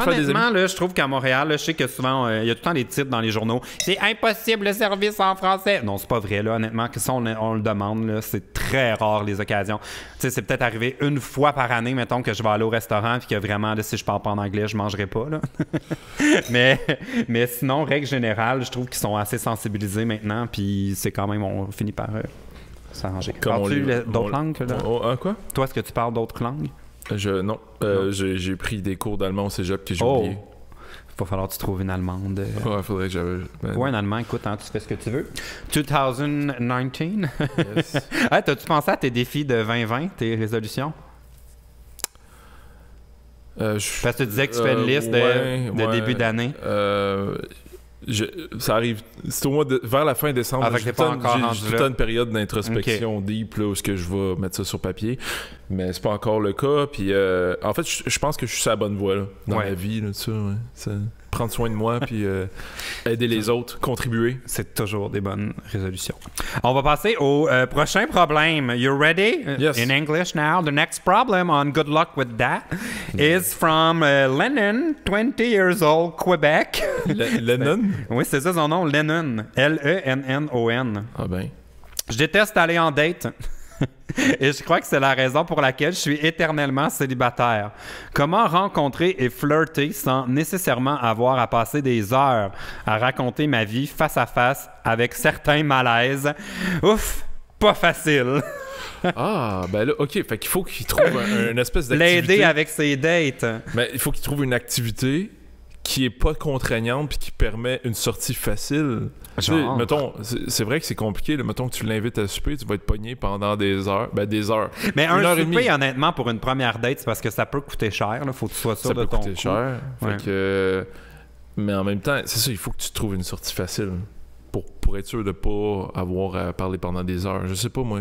S2: honnêtement, là, je trouve qu'à Montréal, là, je sais que souvent, il y a tout le temps des titres dans les journaux. C'est impossible le service en français. Non, c'est pas vrai, là, honnêtement. Que ça, on le demande, là. C'est très rare, les occasions. Tu sais, c'est peut-être arrivé une fois par année, mettons, que je vais aller au restaurant puis que vraiment, là, si je parle pas en anglais, je mangerai pas, là. mais sinon, règle générale, je trouve qu'ils sont assez sensibilisés maintenant puis c'est quand même, on finit par... s'arranger. Parles-tu d'autres langues?
S1: Quoi?
S2: Toi, est-ce que tu parles d'autres langues?
S1: Non. J'ai pris des cours d'allemand au cégep que j'ai oublié.
S2: Il va falloir que tu trouves une allemande.
S1: Ouais, faudrait que j'avais...
S2: Ouais, un allemand, écoute, tu fais ce que tu veux. 2019? Yes. Hey, t'as-tu pensé à tes défis de 2020, tes résolutions? Parce que tu disais que tu fais une liste de début d'année.
S1: Ça arrive, c'est au mois vers la fin décembre.
S2: J'ai tout le
S1: temps une période d'introspection deep là, où je vais mettre ça sur papier, mais c'est pas encore le cas. Puis en fait, je pense que je suis sur la bonne voie là, dans ma vie là, prendre soin de moi puis aider les autres, contribuer.
S2: C'est toujours des bonnes résolutions. On va passer au prochain problème. You ready?
S1: Yes.
S2: In English now. The next problem on Good Luck With That is from Lennon, 20 years old, Quebec.
S1: Lennon?
S2: Oui, c'est ça son nom, Lennon. Lennon.
S1: Ah ben.
S2: Je déteste aller en date. Et je crois que c'est la raison pour laquelle je suis éternellement célibataire. Comment rencontrer et flirter sans nécessairement avoir à passer des heures à raconter ma vie face à face avec certains malaises? Ouf, pas facile.
S1: Ah, ben là, OK, fait qu'il faut qu'il trouve une espèce d'activité.
S2: L'aider avec ses dates.
S1: Mais il faut qu'il trouve une activité qui est pas contraignante puis qui permet une sortie facile.
S2: Genre.
S1: Mettons, c'est vrai que c'est compliqué. Là, mettons que tu l'invites à souper, tu vas être pogné pendant des heures. Ben, des heures.
S2: Mais
S1: Une heure
S2: un
S1: et demie.
S2: souper, honnêtement, pour une première date, c'est parce que ça peut coûter cher. Là. Faut que tu sois sûr
S1: Ça
S2: de
S1: peut
S2: ton
S1: coûter
S2: coût.
S1: cher.
S2: Ouais.
S1: Fait que... Mais en même temps, c'est ça, il faut que tu trouves une sortie facile. Pour être sûr de pas avoir à parler pendant des heures. Je sais pas, moi.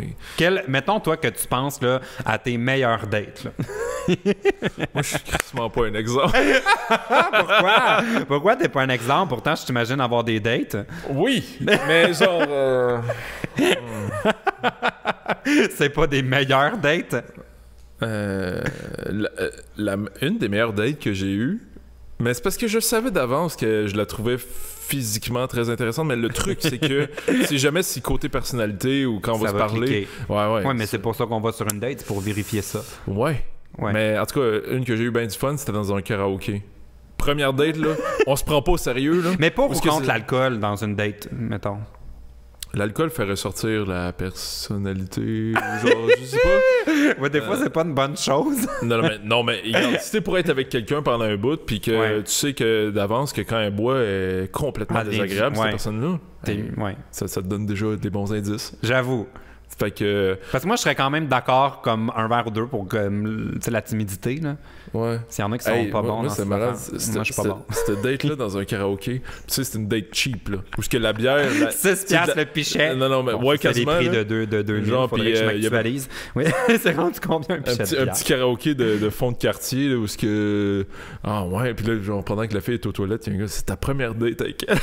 S2: Mettons, toi, que tu penses là, à tes meilleures dates. Là.
S1: Moi, je suis quasiment pas un exemple.
S2: Pourquoi? Pourquoi t'es pas un exemple? Pourtant, je t'imagine avoir des dates.
S1: Oui, mais genre...
S2: C'est pas des meilleures dates?
S1: Une des meilleures dates que j'ai eues, mais c'est parce que je savais d'avance que je la trouvais physiquement très intéressante, mais le truc, c'est que c'est jamais si côté personnalité ou quand on va se parler...
S2: cliquer.
S1: Ouais,
S2: Ouais, mais c'est pour ça qu'on va sur une date, c'est pour vérifier ça.
S1: Ouais. Mais en tout cas, une que j'ai eu bien du fun, c'était dans un karaoké. Première date, là, on se prend pas au sérieux, là.
S2: Mais pas ou
S1: Parce que
S2: contre
S1: c'est-
S2: l'alcool dans une date, mettons.
S1: L'alcool fait ressortir la personnalité, genre, je sais pas.
S2: Ouais, des fois, c'est pas une bonne chose.
S1: Non, mais regarde, si t'es pour être avec quelqu'un pendant un bout, puis que
S2: Ouais.
S1: tu sais que d'avance que quand elle boit est complètement
S2: Ah,
S1: désagréable,
S2: ouais.
S1: cette personne-là,
S2: Ouais,
S1: ça te donne déjà des bons indices.
S2: j'avoue.
S1: Fait que,
S2: Parce que moi, je serais quand même d'accord comme un verre ou deux pour que, tu sais, la timidité, là.
S1: ouais.
S2: S'il y en a qui sont
S1: Hey,
S2: pas bons
S1: moi
S2: dans
S1: c'est
S2: cette
S1: malade.
S2: affaire. Moi, je suis pas bon.
S1: Cette date-là dans un karaoké, tu sais, c'est une date cheap, là. Où ce que la bière.
S2: 6 piastres le pichet.
S1: Non, mais
S2: Bon,
S1: ouais,
S2: c'est des
S1: quasiment.
S2: prix
S1: là.
S2: de 2000.
S1: Genre,
S2: Faudrait que je
S1: puis, il y avait-
S2: m'actualise. Oui, c'est rendu combien un pichet de
S1: Un
S2: bière?
S1: petit karaoké de fond de quartier, là, où ce que. Ah ouais, puis là, genre, pendant que la fille est aux toilettes, il y a un gars, c'est ta première date avec elle.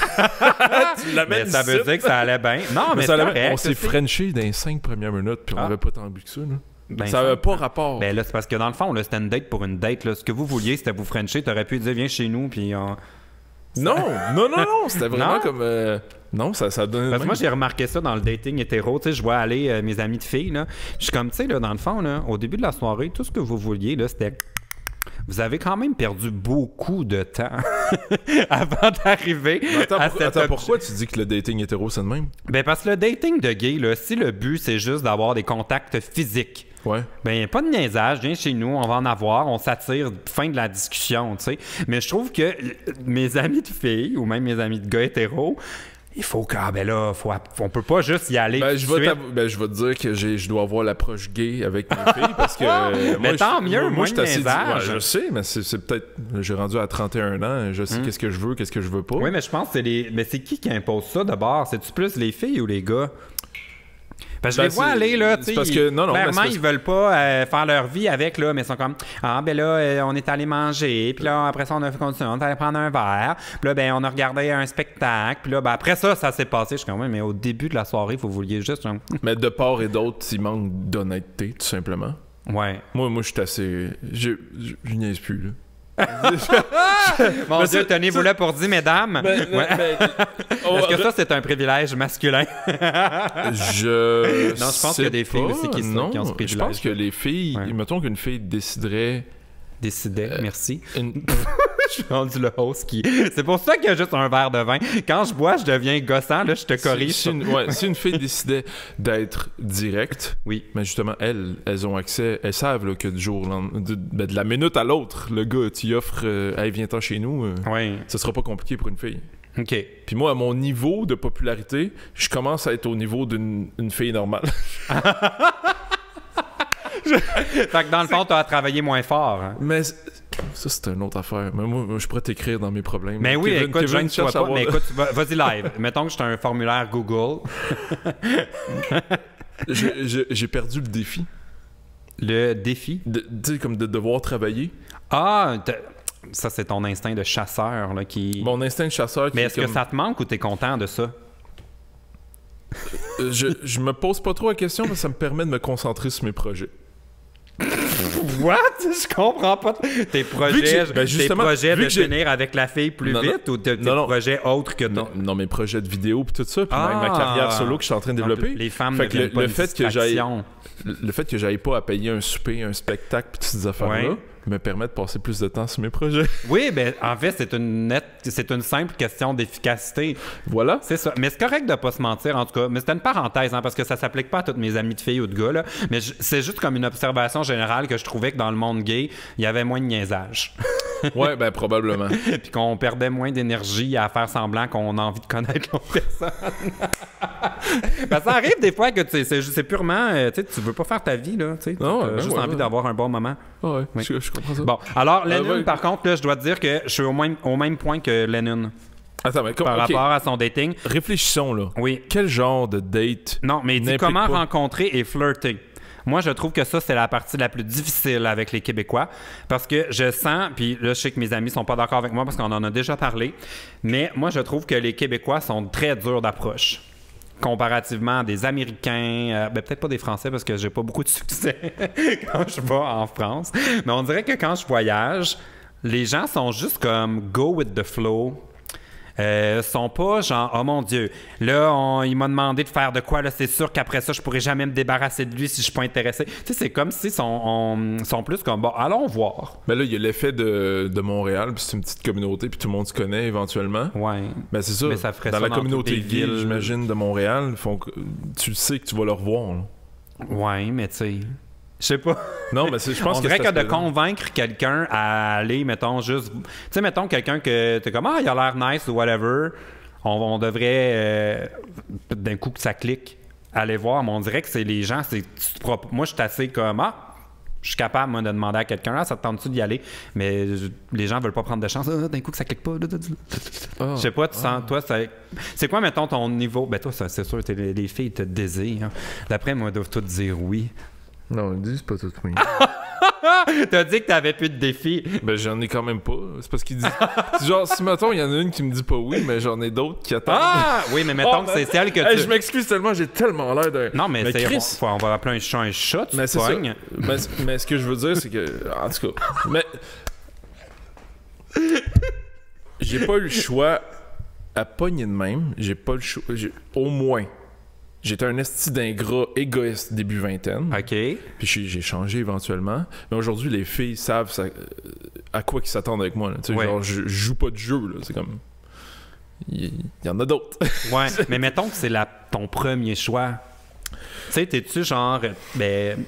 S1: Tu l'amènes
S2: Mais ça veut
S1: ici.
S2: dire que ça allait bien. Non, mais
S1: ça
S2: c'est
S1: allait-
S2: correct,
S1: on s'est
S2: c'est-
S1: frenché dans les 5 premières minutes, puis on
S2: Ah.
S1: avait pas tant bu que ça. Là.
S2: Ben,
S1: ça avait pas rapport.
S2: Ben là, c'est parce que dans le fond, là, c'était une date pour une date. Là. Ce que vous vouliez, c'était vous frencher. T'aurais pu dire, viens chez nous, puis...
S1: Non, c'était vraiment
S2: Non?
S1: comme. Non, ça donne.
S2: Parce que moi, j'ai remarqué ça dans le dating hétéro. Tu sais, je vois aller mes amis de filles, là. Je suis comme, tu sais, là, dans le fond, là, au début de la soirée, tout ce que vous vouliez, là, c'était... Vous avez quand même perdu beaucoup de temps avant d'arriver à cet
S1: Attends,
S2: objet.
S1: pourquoi tu dis que le dating hétéro, c'est de même?
S2: Ben parce que le dating de gay, là, si le but, c'est juste d'avoir des contacts physiques,
S1: Ouais.
S2: ben pas de niaisage, viens chez nous, on va en avoir, on s'attire, fin de la discussion, tu sais. Mais je trouve que mes amis de filles, ou même mes amis de gars hétéros, il faut que, ben là, on peut pas juste y aller
S1: Ben,
S2: tout
S1: je
S2: de
S1: vais
S2: suite.
S1: je vais te dire que je dois avoir l'approche gay avec mes filles parce que.
S2: Mais tant mieux, moins
S1: je
S2: de
S1: suis assez
S2: niaisage.
S1: ouais, je sais, mais c'est peut-être. J'ai rendu à 31 ans, je sais qu'est-ce que je veux, qu'est-ce que je veux pas.
S2: Oui, mais je pense que c'est les... Mais c'est qui impose ça d'abord? C'est-tu plus les filles ou les gars? Parce que je
S1: Ben,
S2: les vois
S1: c'est-
S2: aller, là, tu
S1: c'est
S2: sais,
S1: parce que- non, mais
S2: clairement,
S1: c'est parce-
S2: ils veulent pas faire leur vie avec, là, mais ils sont comme, ah, ben là, on est allé manger, puis là, après ça, on a continué, on est allé prendre un verre, puis là, ben, on a regardé un spectacle, puis là, ben, après ça, ça s'est passé. Je suis comme, ouais, mais au début de la soirée, vous vouliez juste, genre,
S1: Mais de part et d'autre, il manque d'honnêteté, tout simplement.
S2: ouais.
S1: Moi, je suis assez. Je niaise plus, là.
S2: Mon
S1: Mais
S2: Dieu,
S1: c'est-
S2: tenez-vous là pour dire, mesdames. Ouais.
S1: Oh,
S2: Est-ce que ça, c'est un privilège masculin?
S1: je.
S2: Non, je pense qu'il y a des filles aussi qui ont ce
S1: Je
S2: privilège.
S1: pense que les filles.
S2: Ouais.
S1: Mettons qu'une fille déciderait.
S2: Décidait, merci.
S1: une-
S2: Je suis rendu le host qui... C'est pour ça qu'il y a juste un verre de vin. Quand je bois, je deviens gossant. Là, je te corrige.
S1: si une fille décidait d'être directe,
S2: Oui.
S1: mais justement, elles ont accès, elles savent là, que du jour au lendemain, de la minute à l'autre, le gars, tu y offres, hey, viens-t'en chez nous,
S2: Oui.
S1: ce sera pas compliqué pour une fille.
S2: OK.
S1: Puis moi, à mon niveau de popularité, je commence à être au niveau d'une fille normale.
S2: Fait que dans le fond, tu as travaillé moins fort. Hein.
S1: Mais ça, c'est une autre affaire. Mais moi, je pourrais t'écrire dans mes problèmes.
S2: Mais oui, écoute, je ne
S1: cherche à
S2: pas.
S1: avoir
S2: Mais
S1: de-
S2: écoute, vas-y live. Mettons que j'ai un formulaire Google.
S1: J'ai perdu le défi.
S2: Le défi.
S1: Tu sais, comme de devoir travailler.
S2: Ah, ça, c'est ton instinct de chasseur là, qui...
S1: Mon instinct de chasseur qui
S2: Mais
S1: est
S2: est-ce que
S1: comme-
S2: ça te manque ou t'es content de ça?
S1: je me pose pas trop la question parce que ça me permet de me concentrer sur mes projets.
S2: What? Je comprends pas. Tes projets, tes projets de finir avec la fille plus vite ou tes projets autres que toi?
S1: Non, mes projets de vidéo puis tout ça, puis même ma carrière solo que je suis en train de développer.
S2: Les femmes
S1: fait que
S2: le fait
S1: que j'aille pas à payer un souper, un spectacle puis toutes ces affaires-là me permet de passer plus de temps sur mes projets.
S2: Oui, ben en fait, c'est une simple question d'efficacité.
S1: Voilà.
S2: C'est ça. Mais c'est correct de pas se mentir, en tout cas. Mais c'était une parenthèse, parce que ça s'applique pas à toutes mes amies de filles ou de gars, là. Mais c'est juste comme une observation générale que je trouvais que dans le monde gay, il y avait moins de niaisage.
S1: Ouais, ben probablement.
S2: Puis qu'on perdait moins d'énergie à faire semblant qu'on a envie de connaître l'autre personne. Ben, ça arrive des fois que c'est purement, tu veux pas faire ta vie, là. Tu as juste envie d'avoir un bon moment.
S1: Ouais, je comprends ça.
S2: Bon, alors Lennon, par contre, là, je dois te dire que je suis au même point que Lennon.
S1: Attends, mais
S2: par rapport à son dating.
S1: Réfléchissons, là.
S2: Oui.
S1: Quel genre de date?
S2: Non, mais il dit comment rencontrer et flirter. Moi, je trouve que ça, c'est la partie la plus difficile avec les Québécois parce que je sens, puis là, je sais que mes amis sont pas d'accord avec moi parce qu'on en a déjà parlé, mais moi, je trouve que les Québécois sont très durs d'approche comparativement à des Américains, peut-être pas des Français parce que j'ai pas beaucoup de succès quand je vais en France, mais on dirait que quand je voyage, les gens sont juste comme go with the flow. Sont pas genre oh mon Dieu, là il m'a demandé de faire de quoi, là c'est sûr qu'après ça je pourrais jamais me débarrasser de lui si je suis pas intéressé. Tu sais, c'est comme si sont plus comme bon, allons voir.
S1: Mais là il y a l'effet de Montréal, puis c'est une petite communauté puis tout le monde se connaît éventuellement.
S2: Ouais.
S1: Ben c'est ça.
S2: Mais ça ferait
S1: dans
S2: ça
S1: la communauté gay, j'imagine, de Montréal, tu sais que tu vas le revoir. Là.
S2: Ouais, mais tu sais, je sais pas.
S1: Non, mais je pense
S2: on dirait que de convaincre quelqu'un à aller, mettons, juste... Tu sais, mettons, quelqu'un que t'es comme « Ah, il a l'air nice » ou whatever, on devrait, d'un coup que ça clique, aller voir. Mais on dirait que c'est les gens, moi, je suis assez comme « Ah, je suis capable, moi, de demander à quelqu'un « Ah, ça te tente-tu d'y aller? » Mais les gens veulent pas prendre de chance. Ah, d'un coup que ça clique pas. Je sais pas, tu sens, toi, c'est quoi, mettons, ton niveau? Ben toi, c'est sûr, les filles te désirent. Hein. D'après moi, ils doivent toutes dire oui.
S1: Non, ils disent pas tout oui.
S2: T'as dit que t'avais plus de défis.
S1: Ben j'en ai quand même pas. C'est parce qu'ils disent... genre, si mettons, il y en a une qui me dit pas oui, mais j'en ai d'autres qui attendent.
S2: Ah! Oui, mais mettons que c'est celle que tu...
S1: Je m'excuse tellement, j'ai tellement l'air d'un...
S2: Non, mais c'est... Chris... on va appeler un chat, tu te pognes.
S1: Mais ce que je veux dire, c'est que... En tout cas... Mais... J'ai pas eu le choix à pogner de même. J'ai pas le choix... Au moins... J'étais un esti d'ingrat égoïste début vingtaine.
S2: OK.
S1: Puis j'ai changé éventuellement. Mais aujourd'hui, les filles savent à quoi qu'ils s'attendent avec moi. Ouais. Genre, je joue pas de jeu. Là. C'est comme... Il y en a d'autres.
S2: Ouais, mais mettons que c'est ton premier choix. Tu sais, t'es-tu genre... Ben...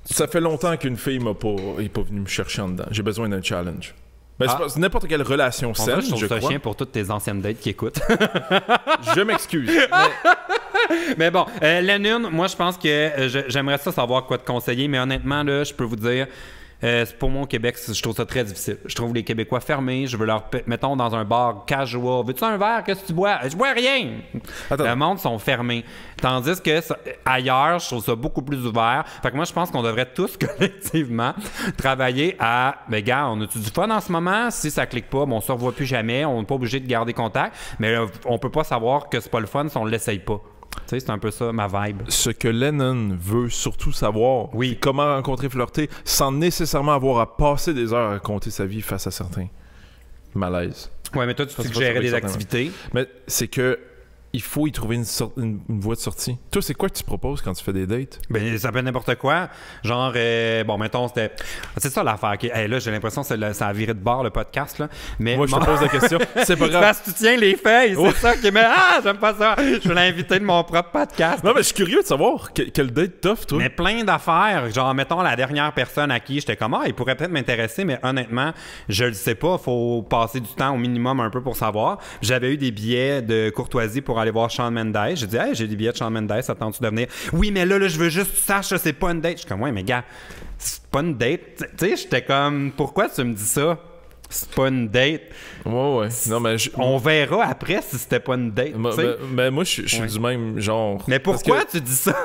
S1: Ça fait longtemps qu'une fille n'est pas venue me chercher en dedans. J'ai besoin d'un challenge. Ben, c'est n'importe quelle relation saine,
S2: je trouve ça chien pour toutes tes anciennes dates qui écoutent.
S1: Je m'excuse.
S2: Mais bon, Lennon, moi, je pense que j'aimerais ça savoir quoi te conseiller, mais honnêtement, là, je peux vous dire, pour moi, au Québec, je trouve ça très difficile. Je trouve les Québécois fermés. Je veux leur... Mettons, dans un bar casual. Veux-tu un verre? Qu'est-ce que tu bois? Je bois rien! Attends. Le monde sont fermés. Tandis que ailleurs, je trouve ça beaucoup plus ouvert. Fait que moi, je pense qu'on devrait tous collectivement travailler à... Ben, gars, on a-tu du fun en ce moment? Si ça clique pas, bon, on se revoit plus jamais. On n'est pas obligé de garder contact. Mais on peut pas savoir que c'est pas le fun si on l'essaye pas. Tu sais, c'est un peu ça, ma vibe.
S1: Ce que Lennon veut surtout savoir,
S2: oui,
S1: comment rencontrer, flirter, sans nécessairement avoir à passer des heures à raconter sa vie face à certains malaises.
S2: Ouais, mais toi, tu suggérais des activités.
S1: Mais c'est que il faut y trouver une voie de sortie. Toi, c'est quoi que tu proposes quand tu fais des dates?
S2: Ben, ça peut être n'importe quoi. Genre, bon, mettons, c'était... C'est ça l'affaire. Okay. Hey, là, j'ai l'impression que ça a viré de bord, le podcast, là. Mais
S1: moi, je te pose la question. C'est pas grave.
S2: Parce que tu tiens les feuilles, c'est ça qui met... Ah, j'aime pas ça. Je veux l'inviter de mon propre podcast.
S1: Non, mais je suis curieux de savoir quel date t'offres, toi.
S2: Mais plein d'affaires. Genre, mettons, la dernière personne à qui j'étais comme, il pourrait peut-être m'intéresser, mais honnêtement, je le sais pas. Faut passer du temps au minimum un peu pour savoir. J'avais eu des billets de courtoisie pour aller voir Shawn Mendes. J'ai dit, hey, j'ai des billets de Shawn Mendes, attends-tu de venir? Oui, mais là, je veux juste que tu saches que c'est pas une date. Je suis comme, ouais, mais gars, c'est pas une date. Tu sais, j'étais comme, pourquoi tu me dis ça? C'est pas une date.
S1: Ouais. Non, mais
S2: on verra après si c'était pas une date.
S1: Mais moi, je suis du même genre.
S2: Mais pourquoi tu dis ça?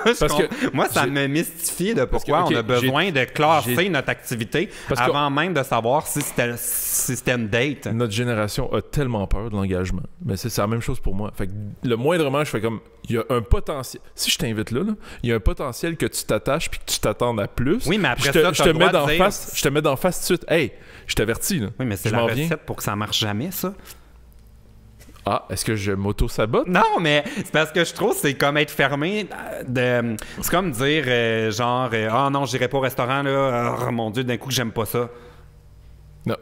S2: Moi, ça me mystifie de pourquoi on a besoin de classer notre activité avant même de savoir si c'était une date.
S1: Notre génération a tellement peur de l'engagement. Mais c'est la même chose pour moi. Fait que le moindrement, je fais comme... Il y a un potentiel... Si je t'invite là, il y a un potentiel que tu t'attaches puis que tu t'attendes à plus.
S2: Oui, mais après ça,
S1: je te mets d'en face tout de suite. Hey, je t'avertis, là.
S2: Oui, mais c'est la recette pour que ça marche jamais, ça.
S1: Ah, est-ce que je m'auto-sabote?
S2: Non, mais c'est parce que je trouve que c'est comme être fermé. C'est comme dire, ah non, j'irai pas au restaurant, là. Oh mon Dieu, d'un coup, j'aime pas ça.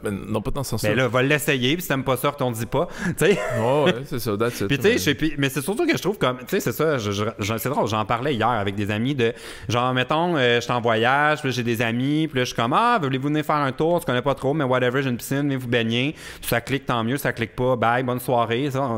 S1: Non, pas dans ce sens-là.
S2: Mais là, va l'essayer, puis si t'aimes pas ça, on dit pas. Tu sais?
S1: Oh, ouais, c'est ça, that's it.
S2: Puis tu sais, mais c'est surtout que je trouve comme, tu sais, c'est ça, c'est drôle, j'en parlais hier avec des amis de, genre, mettons, je suis en voyage, puis j'ai des amis, puis là, je suis comme, ah, voulez-vous venir faire un tour? Tu connais pas trop, mais whatever, j'ai une piscine, venez vous baigner. Ça clique, tant mieux, ça clique pas, bye, bonne soirée. Ça,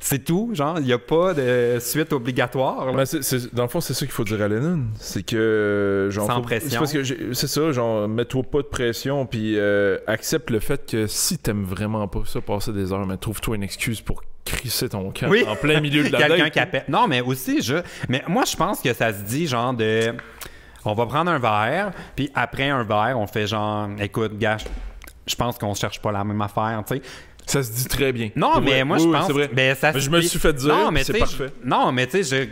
S2: c'est tout, genre, il n'y a pas de suite obligatoire.
S1: Ben dans le fond, c'est ça qu'il faut dire à Lennon. C'est que, genre...
S2: Sans pression.
S1: C'est parce que, c'est ça, genre, mets-toi pas de pression, puis accepte le fait que si t'aimes vraiment pas ça, passer des heures, mais trouve-toi une excuse pour crisser ton camp en plein milieu de la
S2: Quelqu'un
S1: date.
S2: Qui appelle. Non, mais aussi, mais moi, je pense que ça se dit, genre, de... On va prendre un verre, puis après un verre, on fait genre, écoute, gars, je pense qu'on cherche pas la même affaire, tu sais.
S1: Ça se dit très bien.
S2: Non, mais moi, je pense...
S1: c'est vrai.
S2: Ben, ça
S1: je me le suis fait dire, c'est parfait.
S2: Non, mais tu sais,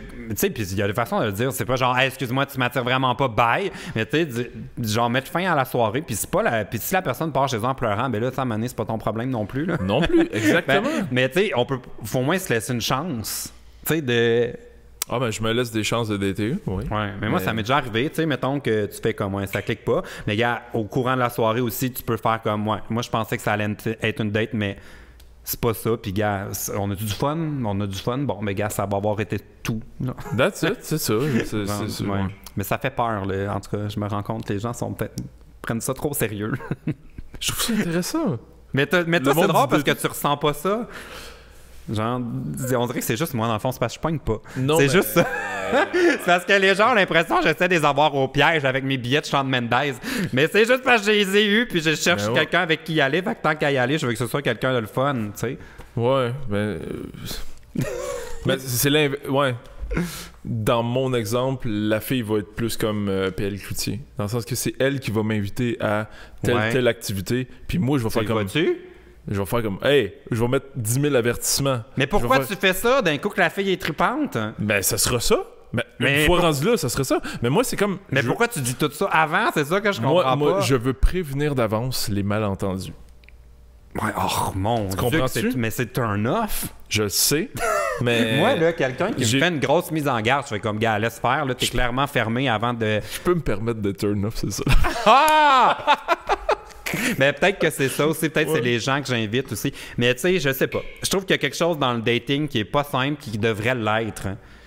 S2: puis il y a des façons de le dire. C'est pas genre, hey, excuse-moi, tu m'attires vraiment pas, bye. Mais tu sais, genre, mettre fin à la soirée, puis c'est pas puis si la personne part chez eux en pleurant, ben là, ça, à un moment donné, c'est pas ton problème non plus, là.
S1: Non plus, exactement.
S2: Mais tu sais, faut au moins se laisser une chance, tu sais, de...
S1: Ah ben je me laisse des chances de dater, oui.
S2: Ouais, mais moi ça m'est déjà arrivé, tu sais, mettons que tu fais comme ça clique pas. Mais gars, au courant de la soirée aussi, tu peux faire comme moi. Moi je pensais que ça allait être une date, mais c'est pas ça. Puis gars, on a du fun, bon, mais gars, ça va avoir été tout. Non.
S1: That's it, c'est ça.
S2: C'est ouais. Mais ça fait peur, là. En tout cas, je me rends compte que les gens prennent ça trop au sérieux.
S1: Je trouve ça intéressant.
S2: Mais toi, c'est drôle parce que tu ressens pas ça. Genre, on dirait que c'est juste moi, dans le fond, c'est parce que je pogne pas. Non, c'est juste ça. C'est parce que les gens ont l'impression que j'essaie de les avoir au piège avec mes billets de Shawn Mendes. Mais c'est juste parce que je les ai eus, puis je cherche quelqu'un avec qui y aller. Fait que tant qu'à y aller, je veux que ce soit quelqu'un de le fun, tu sais.
S1: Ouais, mais c'est l'inverse. Ouais. Dans mon exemple, la fille va être plus comme PL Cloutier. Dans le sens que c'est elle qui va m'inviter à telle activité, puis moi, je vais faire comme... Je vais faire comme, hey, je vais mettre 10 000 avertissements.
S2: Mais pourquoi tu fais ça d'un coup que la fille est tripante?
S1: Ben, ça sera ça. Mais une fois rendu là, ça serait ça. Mais moi, c'est comme...
S2: Mais pourquoi tu dis tout ça avant? C'est ça que je comprends pas.
S1: Moi, je veux prévenir d'avance les malentendus.
S2: Ouais, oh mon Dieu,
S1: comprends-tu?
S2: Mais c'est turn off.
S1: Je le sais, mais...
S2: Moi, là, quelqu'un qui me fait une grosse mise en garde, je fais comme, gars, laisse faire, là, t'es clairement fermé avant de...
S1: Je peux me permettre de turn off, c'est ça.
S2: Ah! Mais peut-être que c'est ça aussi, peut-être c'est les gens que j'invite aussi. Mais tu sais, je sais pas. Je trouve qu'il y a quelque chose dans le dating qui est pas simple qui devrait l'être.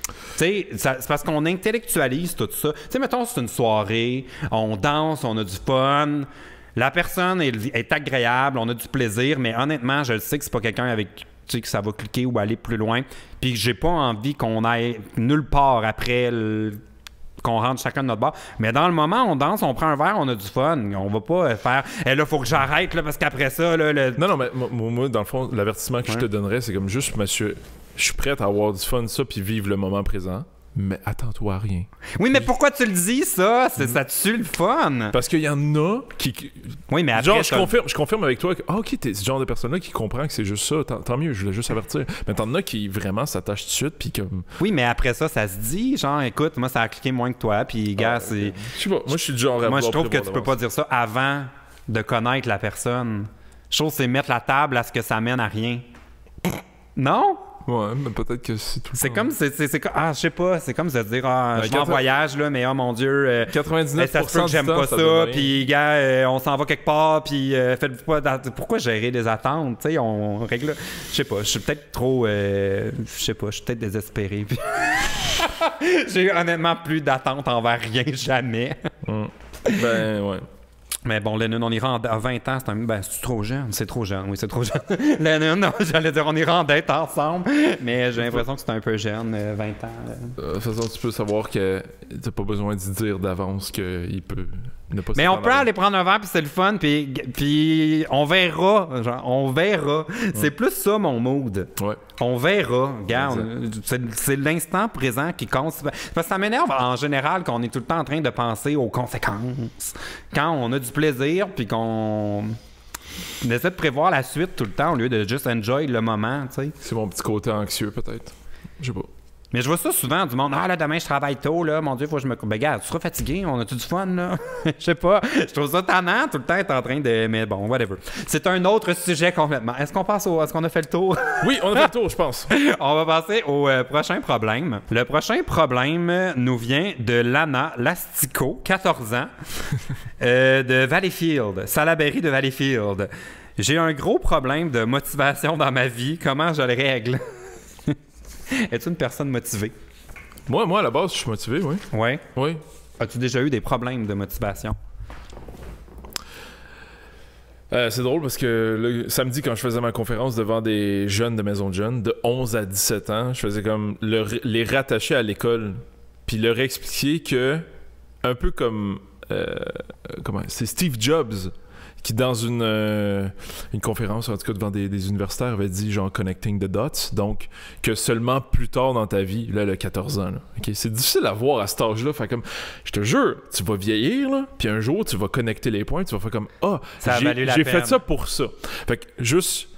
S2: Tu sais, c'est parce qu'on intellectualise tout ça. Tu sais, mettons, c'est une soirée, on danse, on a du fun, la personne est agréable, on a du plaisir, mais honnêtement, je le sais que c'est pas quelqu'un avec... tu sais, que ça va cliquer ou aller plus loin. Puis j'ai pas envie qu'on aille nulle part après qu'on rentre chacun de notre bar. Mais dans le moment, on danse, on prend un verre, on a du fun. On va pas faire « là, faut que j'arrête, là, parce qu'après ça... »
S1: Non, mais moi, dans le fond, l'avertissement que je te donnerais, c'est comme juste, monsieur, je suis prêt à avoir du fun, ça, puis vivre le moment présent. Mais attends-toi à rien.
S2: Oui, mais pourquoi tu le dis, ça? Ça tue le fun.
S1: Parce qu'il y en a qui...
S2: Oui, mais après...
S1: Genre, je confirme avec toi que, OK, t'es ce genre de personne-là qui comprend que c'est juste ça. Tant mieux, je voulais juste avertir. Mais t'en as qui vraiment s'attachent tout de suite, puis comme...
S2: Oui, mais après ça se dit, genre, écoute, moi, ça a cliqué moins que toi, puis gars, c'est...
S1: Je sais pas, moi, je suis du genre à
S2: moi, je trouve que tu peux pas dire ça avant de connaître la personne. Je trouve que c'est mettre la table à ce que ça mène à rien. Non?
S1: Ouais, mais peut-être que c'est tout.
S2: C'est comme, je sais pas, c'est comme se dire, je vais en voyage, là, mais oh mon Dieu,
S1: 99%
S2: ça se peut que j'aime pas ça, puis gars, on s'en va quelque part, puis faites-vous pas, pourquoi gérer des attentes, tu sais, on règle, je sais pas, je suis peut-être trop, je sais pas, je suis peut-être désespéré, puis j'ai honnêtement plus d'attentes envers rien, jamais.
S1: Ben, ouais.
S2: Mais bon, Lennon, on ira à 20 ans, c'est trop jeune. C'est trop jeune, oui, c'est trop jeune. Lennon, non, j'allais dire, on ira en date ensemble, mais j'ai l'impression que c'est un peu jeune, 20 ans.
S1: De toute façon, tu peux savoir que t'as pas besoin d'y dire d'avance qu'il peut ne pas.
S2: Mais on peut aller prendre un verre, puis c'est le fun, puis on verra. Genre, on verra. C'est plus ça, mon mood.
S1: Ouais.
S2: On verra. Regarde, c'est l'instant présent qui compte. Parce que ça m'énerve en général qu'on est tout le temps en train de penser aux conséquences. Quand on a du plaisir, puis qu'on essaie de prévoir la suite tout le temps au lieu de juste enjoy le moment, tu sais.
S1: C'est mon petit côté anxieux, peut-être. Je sais pas.
S2: Mais je vois ça souvent du monde. Ah là, demain je travaille tôt, là. Mon Dieu, faut que je me coupe. Ben, regarde, tu seras fatigué, on a-tu du fun, là? Je sais pas. Je trouve ça tannant, tout le temps être en train de. Mais bon, whatever. C'est un autre sujet complètement. Est-ce qu'on passe Est-ce qu'on a fait le tour?
S1: Oui, on a fait le tour, je pense.
S2: On va passer au prochain problème. Le prochain problème nous vient de Lana Lastico, 14 ans, de Valleyfield, Salaberry de Valleyfield. J'ai un gros problème de motivation dans ma vie. Comment je le règle? Es-tu une personne motivée?
S1: Moi, à la base, je suis motivé, oui.
S2: Ouais.
S1: Oui.
S2: As-tu déjà eu des problèmes de motivation?
S1: C'est drôle parce que le samedi, quand je faisais ma conférence devant des jeunes de maison de jeunes, de 11 à 17 ans, je faisais comme les rattacher à l'école, puis leur expliquer que, un peu comme... c'est Steve Jobs qui, dans une conférence, en tout cas devant des universitaires, avait dit genre connecting the dots. Donc, que seulement plus tard dans ta vie, là, le 14 ans, là, okay, c'est difficile à voir à cet âge-là. Fait comme, je te jure, tu vas vieillir, là, puis un jour, tu vas connecter les points, tu vas faire comme, j'ai fait ça pour ça. Fait que juste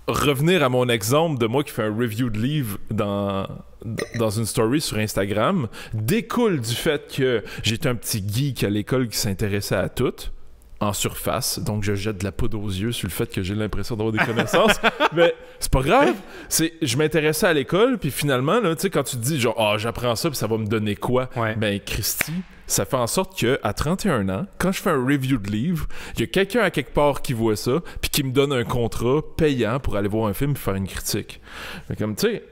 S1: revenir à mon exemple de moi qui fais un review de livre dans une story sur Instagram découle du fait que j'étais un petit geek à l'école qui s'intéressait à tout. En surface, donc je jette de la poudre aux yeux sur le fait que j'ai l'impression d'avoir des connaissances, mais c'est pas grave, je m'intéressais à l'école, puis finalement, là, tu sais, quand tu te dis genre, j'apprends ça, puis ça va me donner quoi, ben Christy, ça fait en sorte que à 31 ans, quand je fais un review de livre, il y a quelqu'un à quelque part qui voit ça, puis qui me donne un contrat payant pour aller voir un film et faire une critique. Mais comme, tu sais...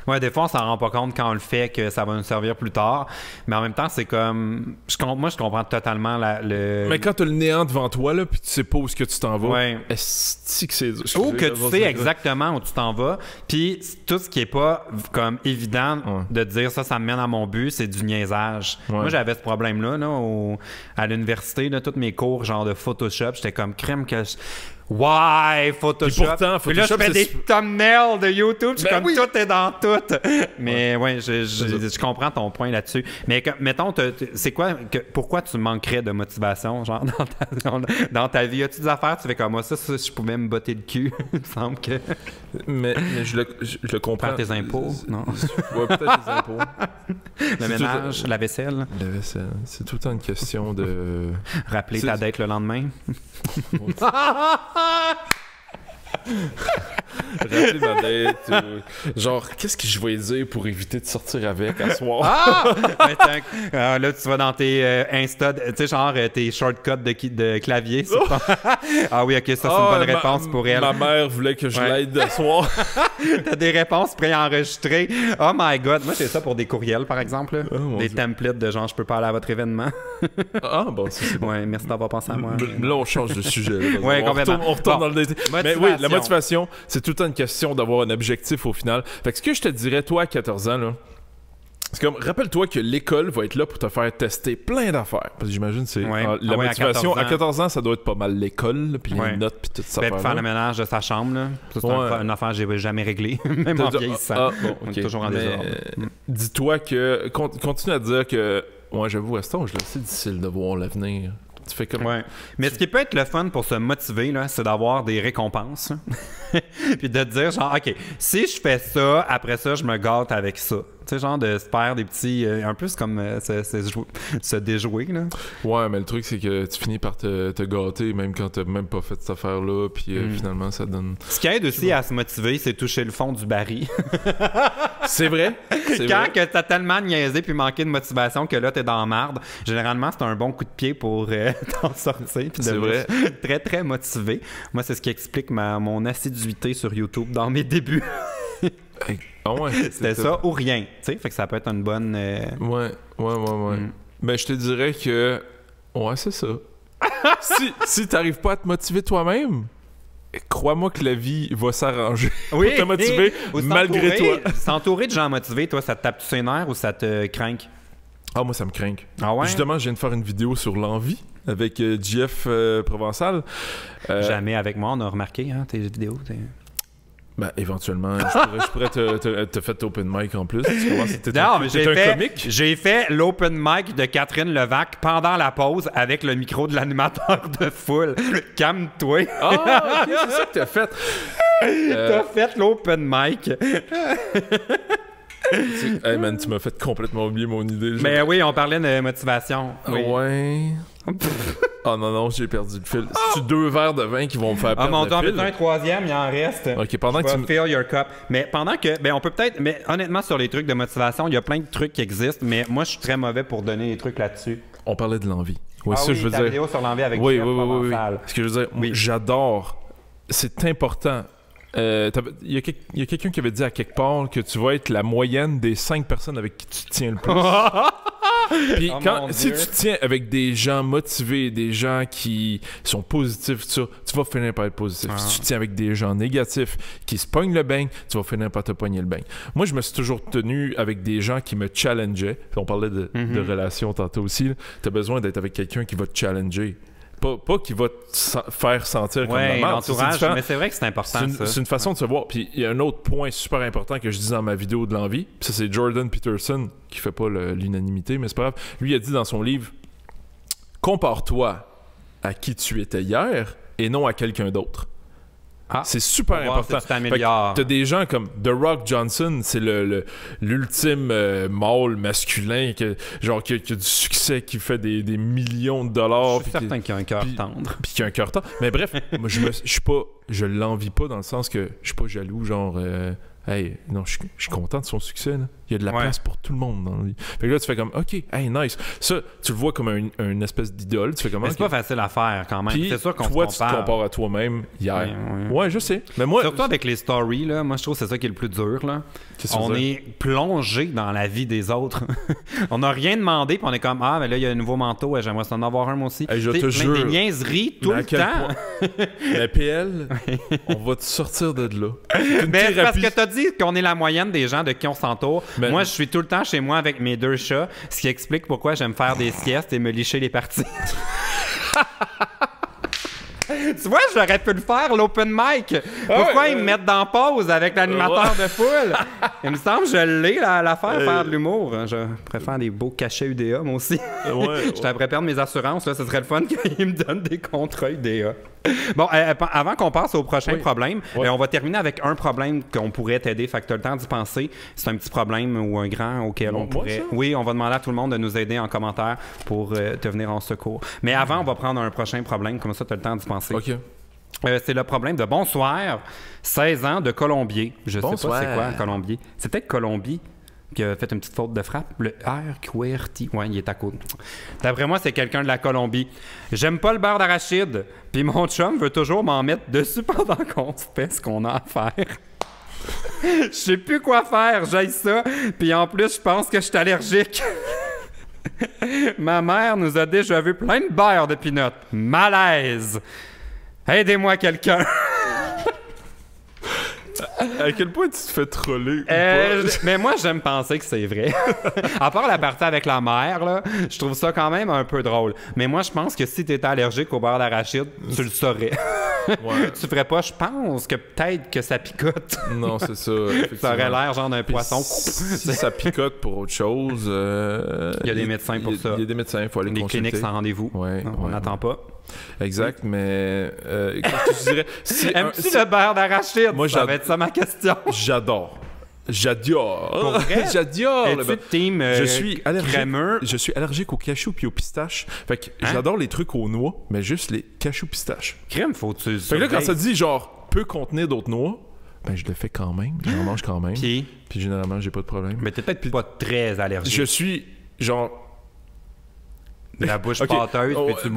S2: Ouais, des fois, on s'en rend pas compte quand on le fait que ça va nous servir plus tard. Mais en même temps, c'est comme... Moi, je comprends totalement le...
S1: Mais quand t'as le néant devant toi, là, puis tu sais pas où est-ce que tu t'en vas, est-ce que c'est dur?
S2: Ou que tu sais exactement où tu t'en vas, puis tout ce qui est pas comme évident de dire ça me mène à mon but, c'est du niaisage. Moi, j'avais ce problème-là à l'université, là, tous mes cours genre de Photoshop, j'étais comme crème que... Ouais, Photoshop.
S1: Pourtant,
S2: puis là, je fais des thumbnails de YouTube, comme tout est dans tout. Mais je comprends ton point là-dessus. Mais mettons, c'est quoi, pourquoi tu manquerais de motivation, genre, dans ta vie? As-tu des affaires, tu fais comme moi, ça, je pouvais me botter le cul. Il me semble que...
S1: Mais je le comprends.
S2: Faire tes impôts, non?
S1: Ouais, peut-être les impôts.
S2: Le ménage, la vaisselle.
S1: La vaisselle. C'est tout le temps une question de...
S2: Rappeler ta date le lendemain.
S1: Rappeler ma date. Genre, qu'est-ce que je vais dire pour éviter de sortir avec à soir?
S2: Là, tu vas dans tes Insta, tu sais, genre tes shortcuts de clavier. Ah oui, ok, ça, c'est une bonne réponse pour elle.
S1: Ma mère voulait que je l'aide à soir.
S2: T'as des réponses préenregistrées. Oh my god. Moi, c'est ça pour des courriels, par exemple. Des templates de genre, je peux pas aller à votre événement.
S1: Bon, c'est bon.
S2: Ouais, merci d'avoir pensé à moi.
S1: Là, on change de sujet.
S2: Ouais, complètement.
S1: On retourne dans le dating. Mais oui, la motivation, c'est tout le temps une question d'avoir un objectif au final. Fait que ce que je te dirais, toi, à 14 ans, là, c'est comme, rappelle-toi que l'école va être là pour te faire tester plein d'affaires. Parce que j'imagine c'est la motivation. À 14 ans, ça doit être pas mal l'école, puis les notes, puis tout ça.
S2: Puis faire le ménage de sa chambre, là. Ça, c'est une affaire que j'ai jamais réglée. Même en vieillissant. On est toujours en désordre.
S1: Dis-toi que... Continue à dire que... Ouais, j'avoue, à cet âge-là, c'est difficile de voir l'avenir. Tu fais comme...
S2: Mais ce qui peut être le fun pour se motiver, là, c'est d'avoir des récompenses. Puis de te dire, genre, OK, si je fais ça, après ça, je me gâte avec ça. Tu sais, genre de se faire des petits... un peu comme se déjouer, là.
S1: Ouais, mais le truc, c'est que tu finis par te gâter, même quand t'as même pas fait cette affaire-là, puis finalement, ça donne...
S2: Ce qui aide aussi à se motiver, c'est toucher le fond du baril.
S1: C'est vrai.
S2: Quand que t'as tellement niaisé puis manqué de motivation que là, t'es dans la marde, généralement, c'est un bon coup de pied pour t'en sortir. Puis
S1: c'est vrai.
S2: Très, très motivé. Moi, c'est ce qui explique mon assiduité sur YouTube dans mes débuts. C'était ça ou rien, tu sais, fait que ça peut être une bonne...
S1: Ouais. Ben, je te dirais que... Ouais, c'est ça. si t'arrives pas à te motiver toi-même, crois-moi que la vie va s'arranger
S2: Oui,
S1: pour te motiver
S2: ou
S1: malgré toi.
S2: S'entourer de gens motivés, toi, ça te tape sur les nerfs ou ça te craint?
S1: Ah, moi, ça me craint.
S2: Ah ouais?
S1: Justement, je viens de faire une vidéo sur l'envie avec Jeff Provençal.
S2: Jamais avec moi, on a remarqué tes vidéos.
S1: Ben, éventuellement, je pourrais te faire open mic en plus.
S2: Non, mais j'ai fait l'open mic de Catherine Levac pendant la pause avec le micro de l'animateur de foule. Calme-toi.
S1: Ah, ok, c'est ça que t'as fait.
S2: T'as fait l'open mic.
S1: Hey man, tu m'as fait complètement oublier mon idée.
S2: Mais oui, on parlait de motivation. Oui.
S1: Ouais. Oh non, j'ai perdu le fil. C'est 2 verres de vin qui vont me faire perdre
S2: mon
S1: le
S2: Dieu,
S1: fil.
S2: un troisième, il en reste.
S1: Ok, pendant que tu
S2: fill your cup. Mais pendant que, on peut peut-être, mais honnêtement, sur les trucs de motivation, il y a plein de trucs qui existent, mais moi, je suis très mauvais pour donner des trucs là-dessus.
S1: On parlait de l'envie. Oui, ça,
S2: oui,
S1: je veux
S2: ta
S1: dire.
S2: vidéo sur l'envie avec
S1: Oui.
S2: Jeff Provençal.
S1: Ce que je veux dire,
S2: Oui.
S1: j'adore. C'est important. Il y a quelqu'un qui avait dit à quelque part que tu vas être la moyenne des 5 personnes avec qui tu te tiens le plus. Puis si tu te tiens avec des gens motivés, des gens qui sont positifs, tout ça, tu vas finir par être positif. Si tu te tiens avec des gens négatifs qui se pognent le beigne, tu vas finir par te pogner le beigne. Moi, je me suis toujours tenu avec des gens qui me challengeaient. On parlait de relations tantôt aussi. Tu as besoin d'être avec quelqu'un qui va te challenger. Pas qui va te faire sentir comme la merde.
S2: L'entourage, mais c'est vrai que c'est important, ça.
S1: C'est une façon de se voir. Puis il y a un autre point super important que je dis dans ma vidéo de l'envie. Puis ça, c'est Jordan Peterson, qui fait pas l'unanimité, mais c'est pas grave. Lui, il a dit dans son livre, compare-toi à qui tu étais hier et non à quelqu'un d'autre. C'est super important. T'as des gens comme The Rock Johnson, c'est l'ultime mâle masculin qui a du succès, qui fait des millions de dollars.
S2: Je suis certain qu'il a un cœur tendre.
S1: Puis qu'il a un cœur tendre. Mais bref, moi, je l'envie pas dans le sens que je suis pas jaloux, genre... hey, non, je suis content de son succès. Là. Il y a de la place pour tout le monde dans la vie. Fait que là, tu fais comme, OK, hey, nice. Ça, tu le vois comme une espèce d'idole. Tu fais comme,
S2: mais c'est pas facile à faire quand même.
S1: Puis,
S2: c'est sûr qu'on
S1: toi, tu te compares à toi-même hier. Ouais, je sais. Mais moi,
S2: surtout avec les stories, là, moi, je trouve que c'est ça qui est le plus dur. Là. On est plongé dans la vie des autres. On n'a rien demandé, puis on est comme, ah, mais là, il y a un nouveau manteau, j'aimerais en avoir un moi aussi.
S1: Hey, je te jure.
S2: Des niaiseries tout le temps.
S1: Mais PL, on va te sortir de là.
S2: Mais parce que t'as dit qu'on est la moyenne des gens de qui on s'entoure. Moi, je suis tout le temps chez moi avec mes 2 chats, ce qui explique pourquoi j'aime faire des siestes et me licher les parties. Tu vois, j'aurais pu le faire, l'open mic. Pourquoi ils me mettent dans pause avec l'animateur de foule? Il me semble que je l'ai, l'affaire, faire de l'humour. Je préfère des beaux cachets UDA, moi aussi. Je t'aimerais perdre mes assurances. Là, ce serait le fun qu'ils me donnent des contrats UDA. Bon, avant qu'on passe au prochain problème, on va terminer avec un problème qu'on pourrait t'aider. Fait que tu as le temps d'y penser. C'est un petit problème ou un grand auquel on pourrait... Oui, on va demander à tout le monde de nous aider en commentaire pour te venir en secours. Mais avant, on va prendre un prochain problème. Comme ça, tu as le temps d'y penser.
S1: OK.
S2: C'est le problème de Bonsoir, 16 ans, de Colombier. Je sais pas c'est quoi, Colombier. C'est peut-être Colombie qui a fait une petite faute de frappe. Le RQRT. Ouais, il est à côté. D'après moi, c'est quelqu'un de la Colombie. J'aime pas le beurre d'arachide, puis mon chum veut toujours m'en mettre dessus pendant qu'on se fait ce qu'on a à faire. Je sais plus quoi faire, j'aille ça. Puis en plus, je pense que je suis allergique. Ma mère nous a déjà vu plein de beurre de pinot. Malaise. Aidez-moi quelqu'un.
S1: À quel point tu te fais troller ou pas?
S2: Mais moi, j'aime penser que c'est vrai. À part la partie avec la mère, là, je trouve ça quand même un peu drôle. Mais moi, je pense que si tu étais allergique au beurre d'arachide, tu le saurais. Tu ferais pas, je pense que peut-être que ça picote.
S1: Non, c'est ça.
S2: Ça aurait l'air genre d'un poisson.
S1: Si ça picote pour autre chose...
S2: il y a des médecins pour ça.
S1: Il y a des médecins, il faut aller consulter.
S2: Des cliniques sans rendez-vous. On n'attend pas.
S1: Exact, mais qu'est-ce que tu dirais?
S2: Aimes-tu le beurre d'arachide?
S1: Moi,
S2: ça va être ça ma question.
S1: J'adore. J'adore.
S2: J'adore. Es-tu team crémeux?
S1: Je suis allergique aux cachous puis aux pistaches. Fait que j'adore les trucs aux noix, mais juste les cachous pistaches.
S2: Crème, faut-tu...
S1: Fait que là, quand ça dit genre peut contenir d'autres noix, ben je le fais quand même. J'en mange quand même. Puis généralement, j'ai pas de problème.
S2: Mais t'es peut-être pas très allergique.
S1: Je suis genre...
S2: La bouche
S1: Ok.
S2: pâteuse,
S1: Oh,
S2: puis tu...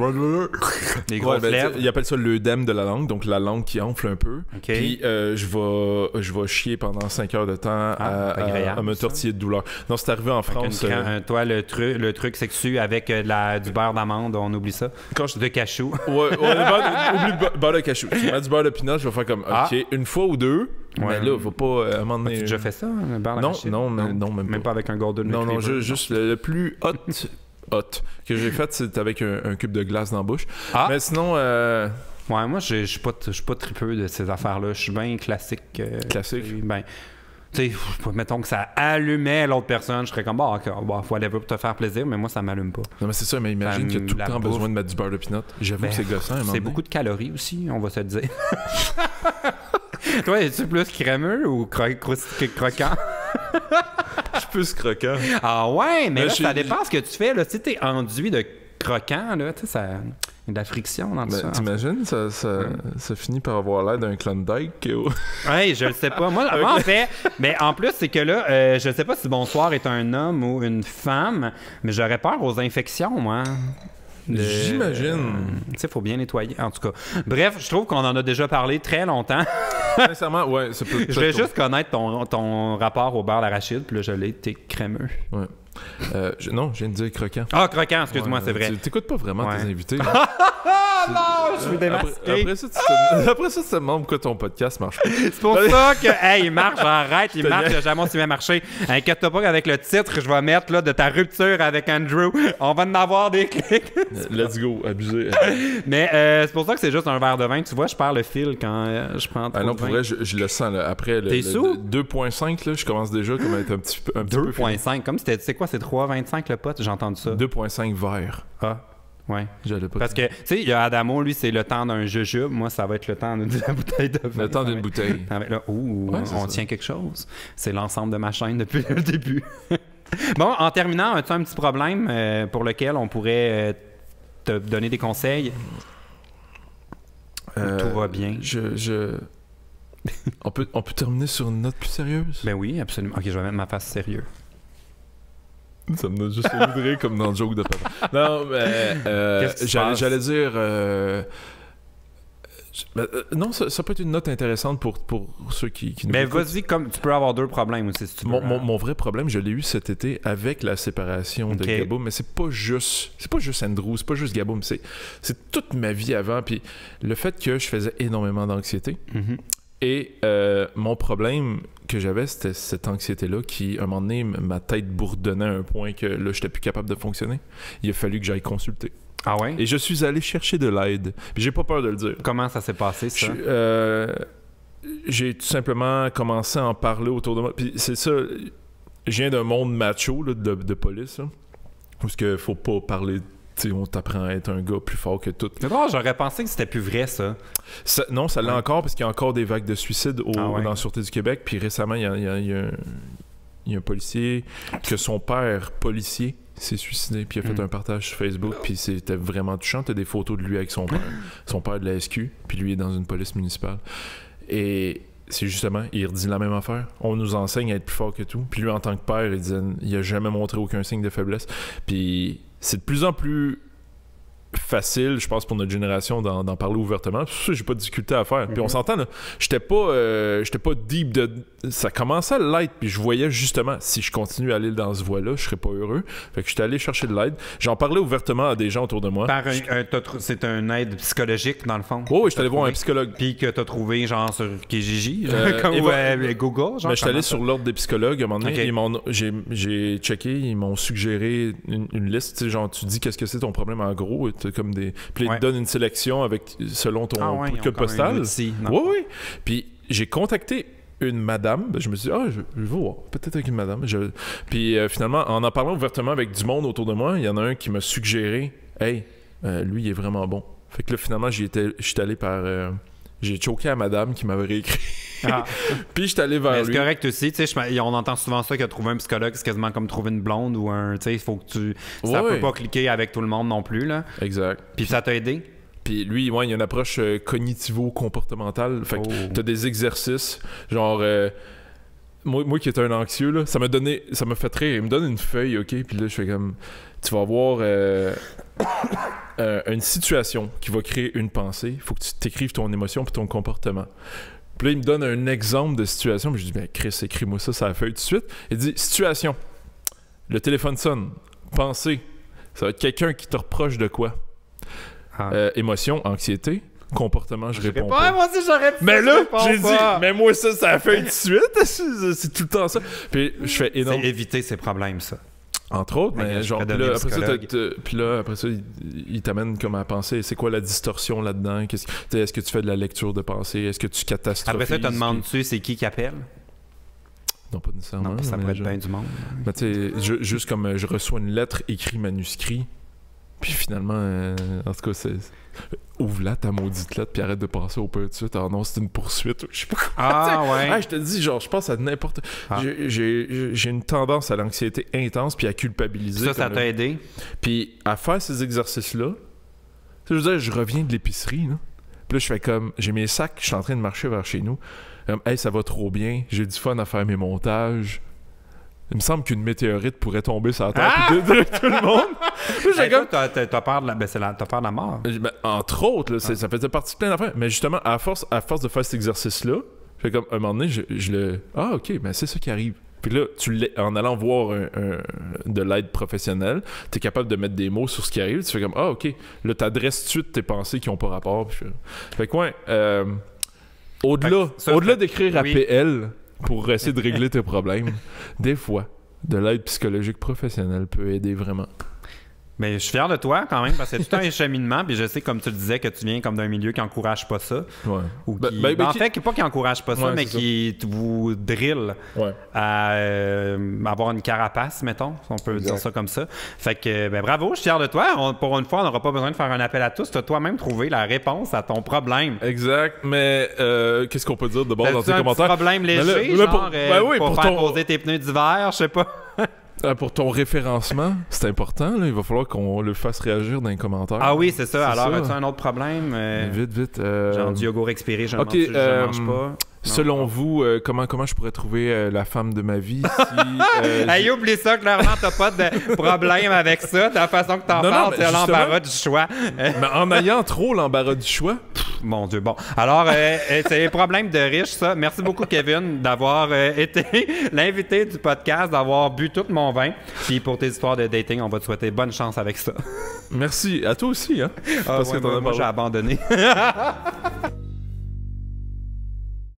S2: Les grosses lèvres.
S1: ils appellent ça l'œdème de la langue, donc la langue qui enfle un peu.
S2: OK.
S1: Puis je vais chier pendant 5 heures de temps
S2: agréable,
S1: à me
S2: ça.
S1: tortiller de douleur. Non, c'est arrivé en France.
S2: Toi, le truc sexu avec du beurre d'amande, on oublie ça.
S1: Quand je
S2: De cachou.
S1: Ouais, oublie le beurre de cachou. Tu mets du beurre de pinot, je vais faire comme, OK, une fois ou deux, mais là, faut pas à un moment donné...
S2: As-tu déjà fait ça, le beurre d'arachide?
S1: Non, même pas.
S2: Avec un Golden
S1: Non,
S2: Retriever.
S1: juste le plus hot que j'ai fait, c'est avec un cube de glace dans la bouche. Mais sinon...
S2: Ouais, moi, je suis pas tripeux de ces affaires-là. Je suis bien classique.
S1: Classique?
S2: Ben, tu sais, mettons que ça allumait l'autre personne, je serais comme, faut aller pour te faire plaisir, mais moi, ça m'allume pas.
S1: Non, mais c'est ça, mais imagine qu'il y a tout le temps
S2: bouffe.
S1: besoin de mettre du beurre de pinot. J'avoue que c'est gossant.
S2: C'est beaucoup de calories aussi, on va se le dire. Toi, es-tu plus crémeux ou croquant?
S1: Je suis plus croquant.
S2: Ah ouais, mais là, ça dépend ce que tu fais. Là. Si t'es enduit de croquant, là, tu sais, ça... Il y a de la friction dans tout ça.
S1: T'imagines, ça finit par avoir l'air d'un Klondike.
S2: Oui, je le sais pas. Moi, en fait, mais en plus, c'est que là, je sais pas si Bonsoir est un homme ou une femme, mais j'aurais peur aux infections, moi.
S1: J'imagine.
S2: Tu sais, il faut bien nettoyer, en tout cas. Bref, je trouve qu'on en a déjà parlé très longtemps.
S1: Sincèrement, ouais, c'est peut-être...
S2: Je vais juste connaître ton rapport au beurre d'arachide, puis là, je l'ai, t'es crémeux.
S1: Ouais. Non, je viens de dire croquant.
S2: Ah, croquant, excuse-moi,
S1: Ouais,
S2: c'est vrai.
S1: Tu t'écoutes pas vraiment tes invités.
S2: Ah non, je suis démasqué.
S1: Après ça, tu te demandes pourquoi ton podcast marche pas.
S2: C'est pour ça que, hey, il marche, arrête, il marche, il a jamais aussi bien marché. Inquiète-toi pas qu'avec le titre, je vais mettre là, de ta rupture avec Andrew. On va en avoir des clics.
S1: Let's go, abusé.
S2: Mais c'est pour ça que c'est juste un verre de vin. Tu vois, je perds le fil quand je prends trop
S1: non,
S2: de
S1: pour
S2: vin.
S1: vrai, je le sens. Là. Après,
S2: T'es sous?
S1: 2.5, là, je commence déjà comme à être un petit peu...
S2: 2.5, comme c'était, c'est quoi, c'est 3.25 le pote? J'ai entendu ça.
S1: 2.5 verres.
S2: Ah, ouais.
S1: J'allais pas
S2: Parce que, tu sais, il y a Adamo, lui, c'est le temps d'un jujube. Moi, ça va être le temps de la bouteille de vin.
S1: Le temps d'une bouteille.
S2: Là,
S1: Ouais,
S2: on tient quelque chose. C'est l'ensemble de ma chaîne depuis le début. Bon, en terminant, as-tu un petit problème pour lequel on pourrait te donner des conseils? Tout va bien?
S1: On peut terminer sur une note plus sérieuse?
S2: Ben oui, absolument. Ok, je vais mettre ma face sérieux.
S1: Ça me donne juste envie de rire comme dans le joke de papa. Non, mais j'allais dire... non, ça peut être une note intéressante pour ceux qui nous
S2: Mais
S1: écoutent.
S2: vas-y, comme tu peux avoir deux problèmes aussi si tu veux.
S1: Mon vrai problème, je l'ai eu cet été avec la séparation de Gaboum, mais c'est pas juste Andrew, c'est pas juste Gaboum, c'est toute ma vie avant, puis le fait que je faisais énormément d'anxiété.
S2: Mm-hmm.
S1: Et mon problème que j'avais, c'était cette anxiété-là qui, à un moment donné, ma tête bourdonnait à un point que là, j'étais plus capable de fonctionner. Il a fallu que j'aille consulter.
S2: Ah ouais?
S1: Et je suis allé chercher de l'aide. Puis j'ai pas peur de le dire.
S2: Comment ça s'est passé, ça?
S1: J'ai tout simplement commencé à en parler autour de moi. Puis c'est ça, je viens d'un monde macho là, de police, là, où il faut pas parler... T'sais, on t'apprend à être un gars plus fort que tout.
S2: C'est drôle, j'aurais pensé que c'était plus vrai, ça.
S1: Non, ça l'est encore, parce qu'il y a encore des vagues de suicides dans la Sûreté du Québec. Puis récemment, il y a un policier, que son père, policier, s'est suicidé. Puis il a fait un partage sur Facebook. Puis c'était vraiment touchant. T'as des photos de lui avec son père. Son père de la SQ. Puis lui est dans une police municipale. Et... c'est justement, il redit la même affaire. On nous enseigne à être plus fort que tout. Puis lui, en tant que père, il a jamais montré aucun signe de faiblesse. Puis c'est de plus en plus facile, je pense, pour notre génération d'en parler ouvertement. Pour ça, j'ai pas de difficulté à faire. Puis on s'entend, là, j'étais pas deep de... Ça commençait à l'être, puis je voyais justement, si je continue à aller dans ce voie-là, je serais pas heureux. Fait que j'étais allé chercher de l'aide. J'en parlais ouvertement à des gens autour de moi.
S2: C'est un aide psychologique, dans le fond?
S1: Oui, j'étais allé voir un psychologue.
S2: Puis que t'as trouvé, genre, sur Kijiji,
S1: comme
S2: Google, genre?
S1: Mais j'étais allé sur l'ordre des psychologues. À un moment donné,
S2: Okay.
S1: j'ai checké, ils m'ont suggéré une liste. Tu sais, genre, tu dis qu'est-ce que c'est ton problème en gros. Comme des... Puis ils te donnent une sélection selon ton code postal. Oui. Puis j'ai contacté une madame. Je me suis dit, je vais voir, peut-être avec une madame. Puis finalement, en parlant ouvertement avec du monde autour de moi, il y en a un qui m'a suggéré, hey, lui, il est vraiment bon. Fait que là, finalement, j'étais allé par... j'ai choqué à madame qui m'avait réécrit. Puis j'étais allé vers lui.
S2: C'est correct aussi, tu sais, on entend souvent ça que trouver un psychologue, c'est quasiment comme trouver une blonde ou un, tu sais, il faut que tu... Ça peut pas cliquer avec tout le monde non plus, là.
S1: Exact.
S2: Puis ça t'a aidé?
S1: Puis lui, il y a une approche cognitivo-comportementale. Fait que t'as des exercices, genre... moi qui étais un anxieux, là, ça m'a fait rire. Il me donne une feuille, OK? Puis là, je fais comme... tu vas avoir une situation qui va créer une pensée. Il faut que tu t'écrives ton émotion puis ton comportement. Puis là, il me donne un exemple de situation. Puis je dis, ben Chris, écris-moi ça sur la feuille tout de suite. Il dit, situation. Le téléphone sonne. Pensée. Ça va être quelqu'un qui te reproche de quoi? Émotion, anxiété. Comportement, je réponds pas.
S2: Moi aussi, j'aurais pu.
S1: Mais là, j'ai dit, mais moi ça, ça a fait tout de suite. C'est tout le temps ça. Puis je fais énorme.
S2: C'est éviter ces problèmes, ça.
S1: Entre autres, mais genre, puis là, après ça, il t'amène comme à penser, c'est quoi la distorsion là-dedans? Est-ce que tu fais de la lecture de pensée? Est-ce que tu catastrophises?
S2: Après ça, tu te demandes-tu c'est qui appelle?
S1: Non, pas nécessairement.
S2: Non, ça pourrait être bien du monde.
S1: Mais tu sais, juste comme je reçois une lettre écrite manuscrit, puis finalement, en tout cas, c'est... Ouvre-la ta maudite lettre puis arrête de passer au peu de suite. Ah non, c'est une poursuite. Je sais pas quoi.
S2: Ah ouais.
S1: Je te dis, genre, je pense à n'importe... J'ai une tendance à l'anxiété intense puis à culpabiliser.
S2: Ça t'a aidé?
S1: Puis à faire ces exercices-là, je veux dire, je reviens de l'épicerie, là. Puis là, je fais comme... J'ai mes sacs, je suis en train de marcher vers chez nous. Hey, ça va trop bien. J'ai du fun à faire mes montages. Il me semble qu'une météorite pourrait tomber sur la Terre et détruire tout le monde.
S2: T'as peur de la mort.
S1: Ben, entre autres, là, ça faisait partie de plein d'affaires. Mais justement, à force de faire cet exercice-là, je fais comme, un moment donné, je le... Ah, OK, ben c'est ça qui arrive. Puis là, en allant voir de l'aide professionnelle, t'es capable de mettre des mots sur ce qui arrive. Tu fais comme, ah, OK. Là, t'adresses tout de suite tes pensées qui n'ont pas rapport. Puis fait que, ouais, au-delà d'écrire à PL... pour essayer de régler tes problèmes. Des fois, de l'aide psychologique professionnelle peut aider vraiment.
S2: Mais je suis fier de toi quand même parce que c'est tout un cheminement puis je sais comme tu le disais que tu viens comme d'un milieu qui encourage pas ça.
S1: Ouais.
S2: Ou qui, en fait, pas qui encourage pas ça, mais qui vous drill à avoir une carapace, mettons, si on peut dire ça comme ça. Fait que bravo, je suis fier de toi. Pour une fois, on n'aura pas besoin de faire un appel à tous. Tu as toi-même trouvé la réponse à ton problème.
S1: Exact, mais qu'est-ce qu'on peut dire de bord dans tes commentaires?
S2: Un problème léger, pour faire poser tes pneus d'hiver, je sais pas.
S1: Pour ton référencement, c'est important. Là. Il va falloir qu'on le fasse réagir dans les commentaires.
S2: Ah oui, c'est ça. Alors, as-tu un autre problème?
S1: Vite.
S2: Genre du yogourt expiré, je ne mange pas.
S1: Selon vous, comment je pourrais trouver la femme de ma vie si...
S2: Hey, oublie ça, clairement, t'as pas de problème avec ça. De la façon que t'en parles, c'est l'embarras du choix.
S1: Mais en ayant trop l'embarras du choix...
S2: Mon Dieu, bon. Alors, c'est les problèmes de riches, ça. Merci beaucoup, Kevin, d'avoir été l'invité du podcast, d'avoir bu tout mon vin. Puis pour tes histoires de dating, on va te souhaiter bonne chance avec ça.
S1: Merci. À toi aussi, hein?
S2: Moi, j'ai abandonné.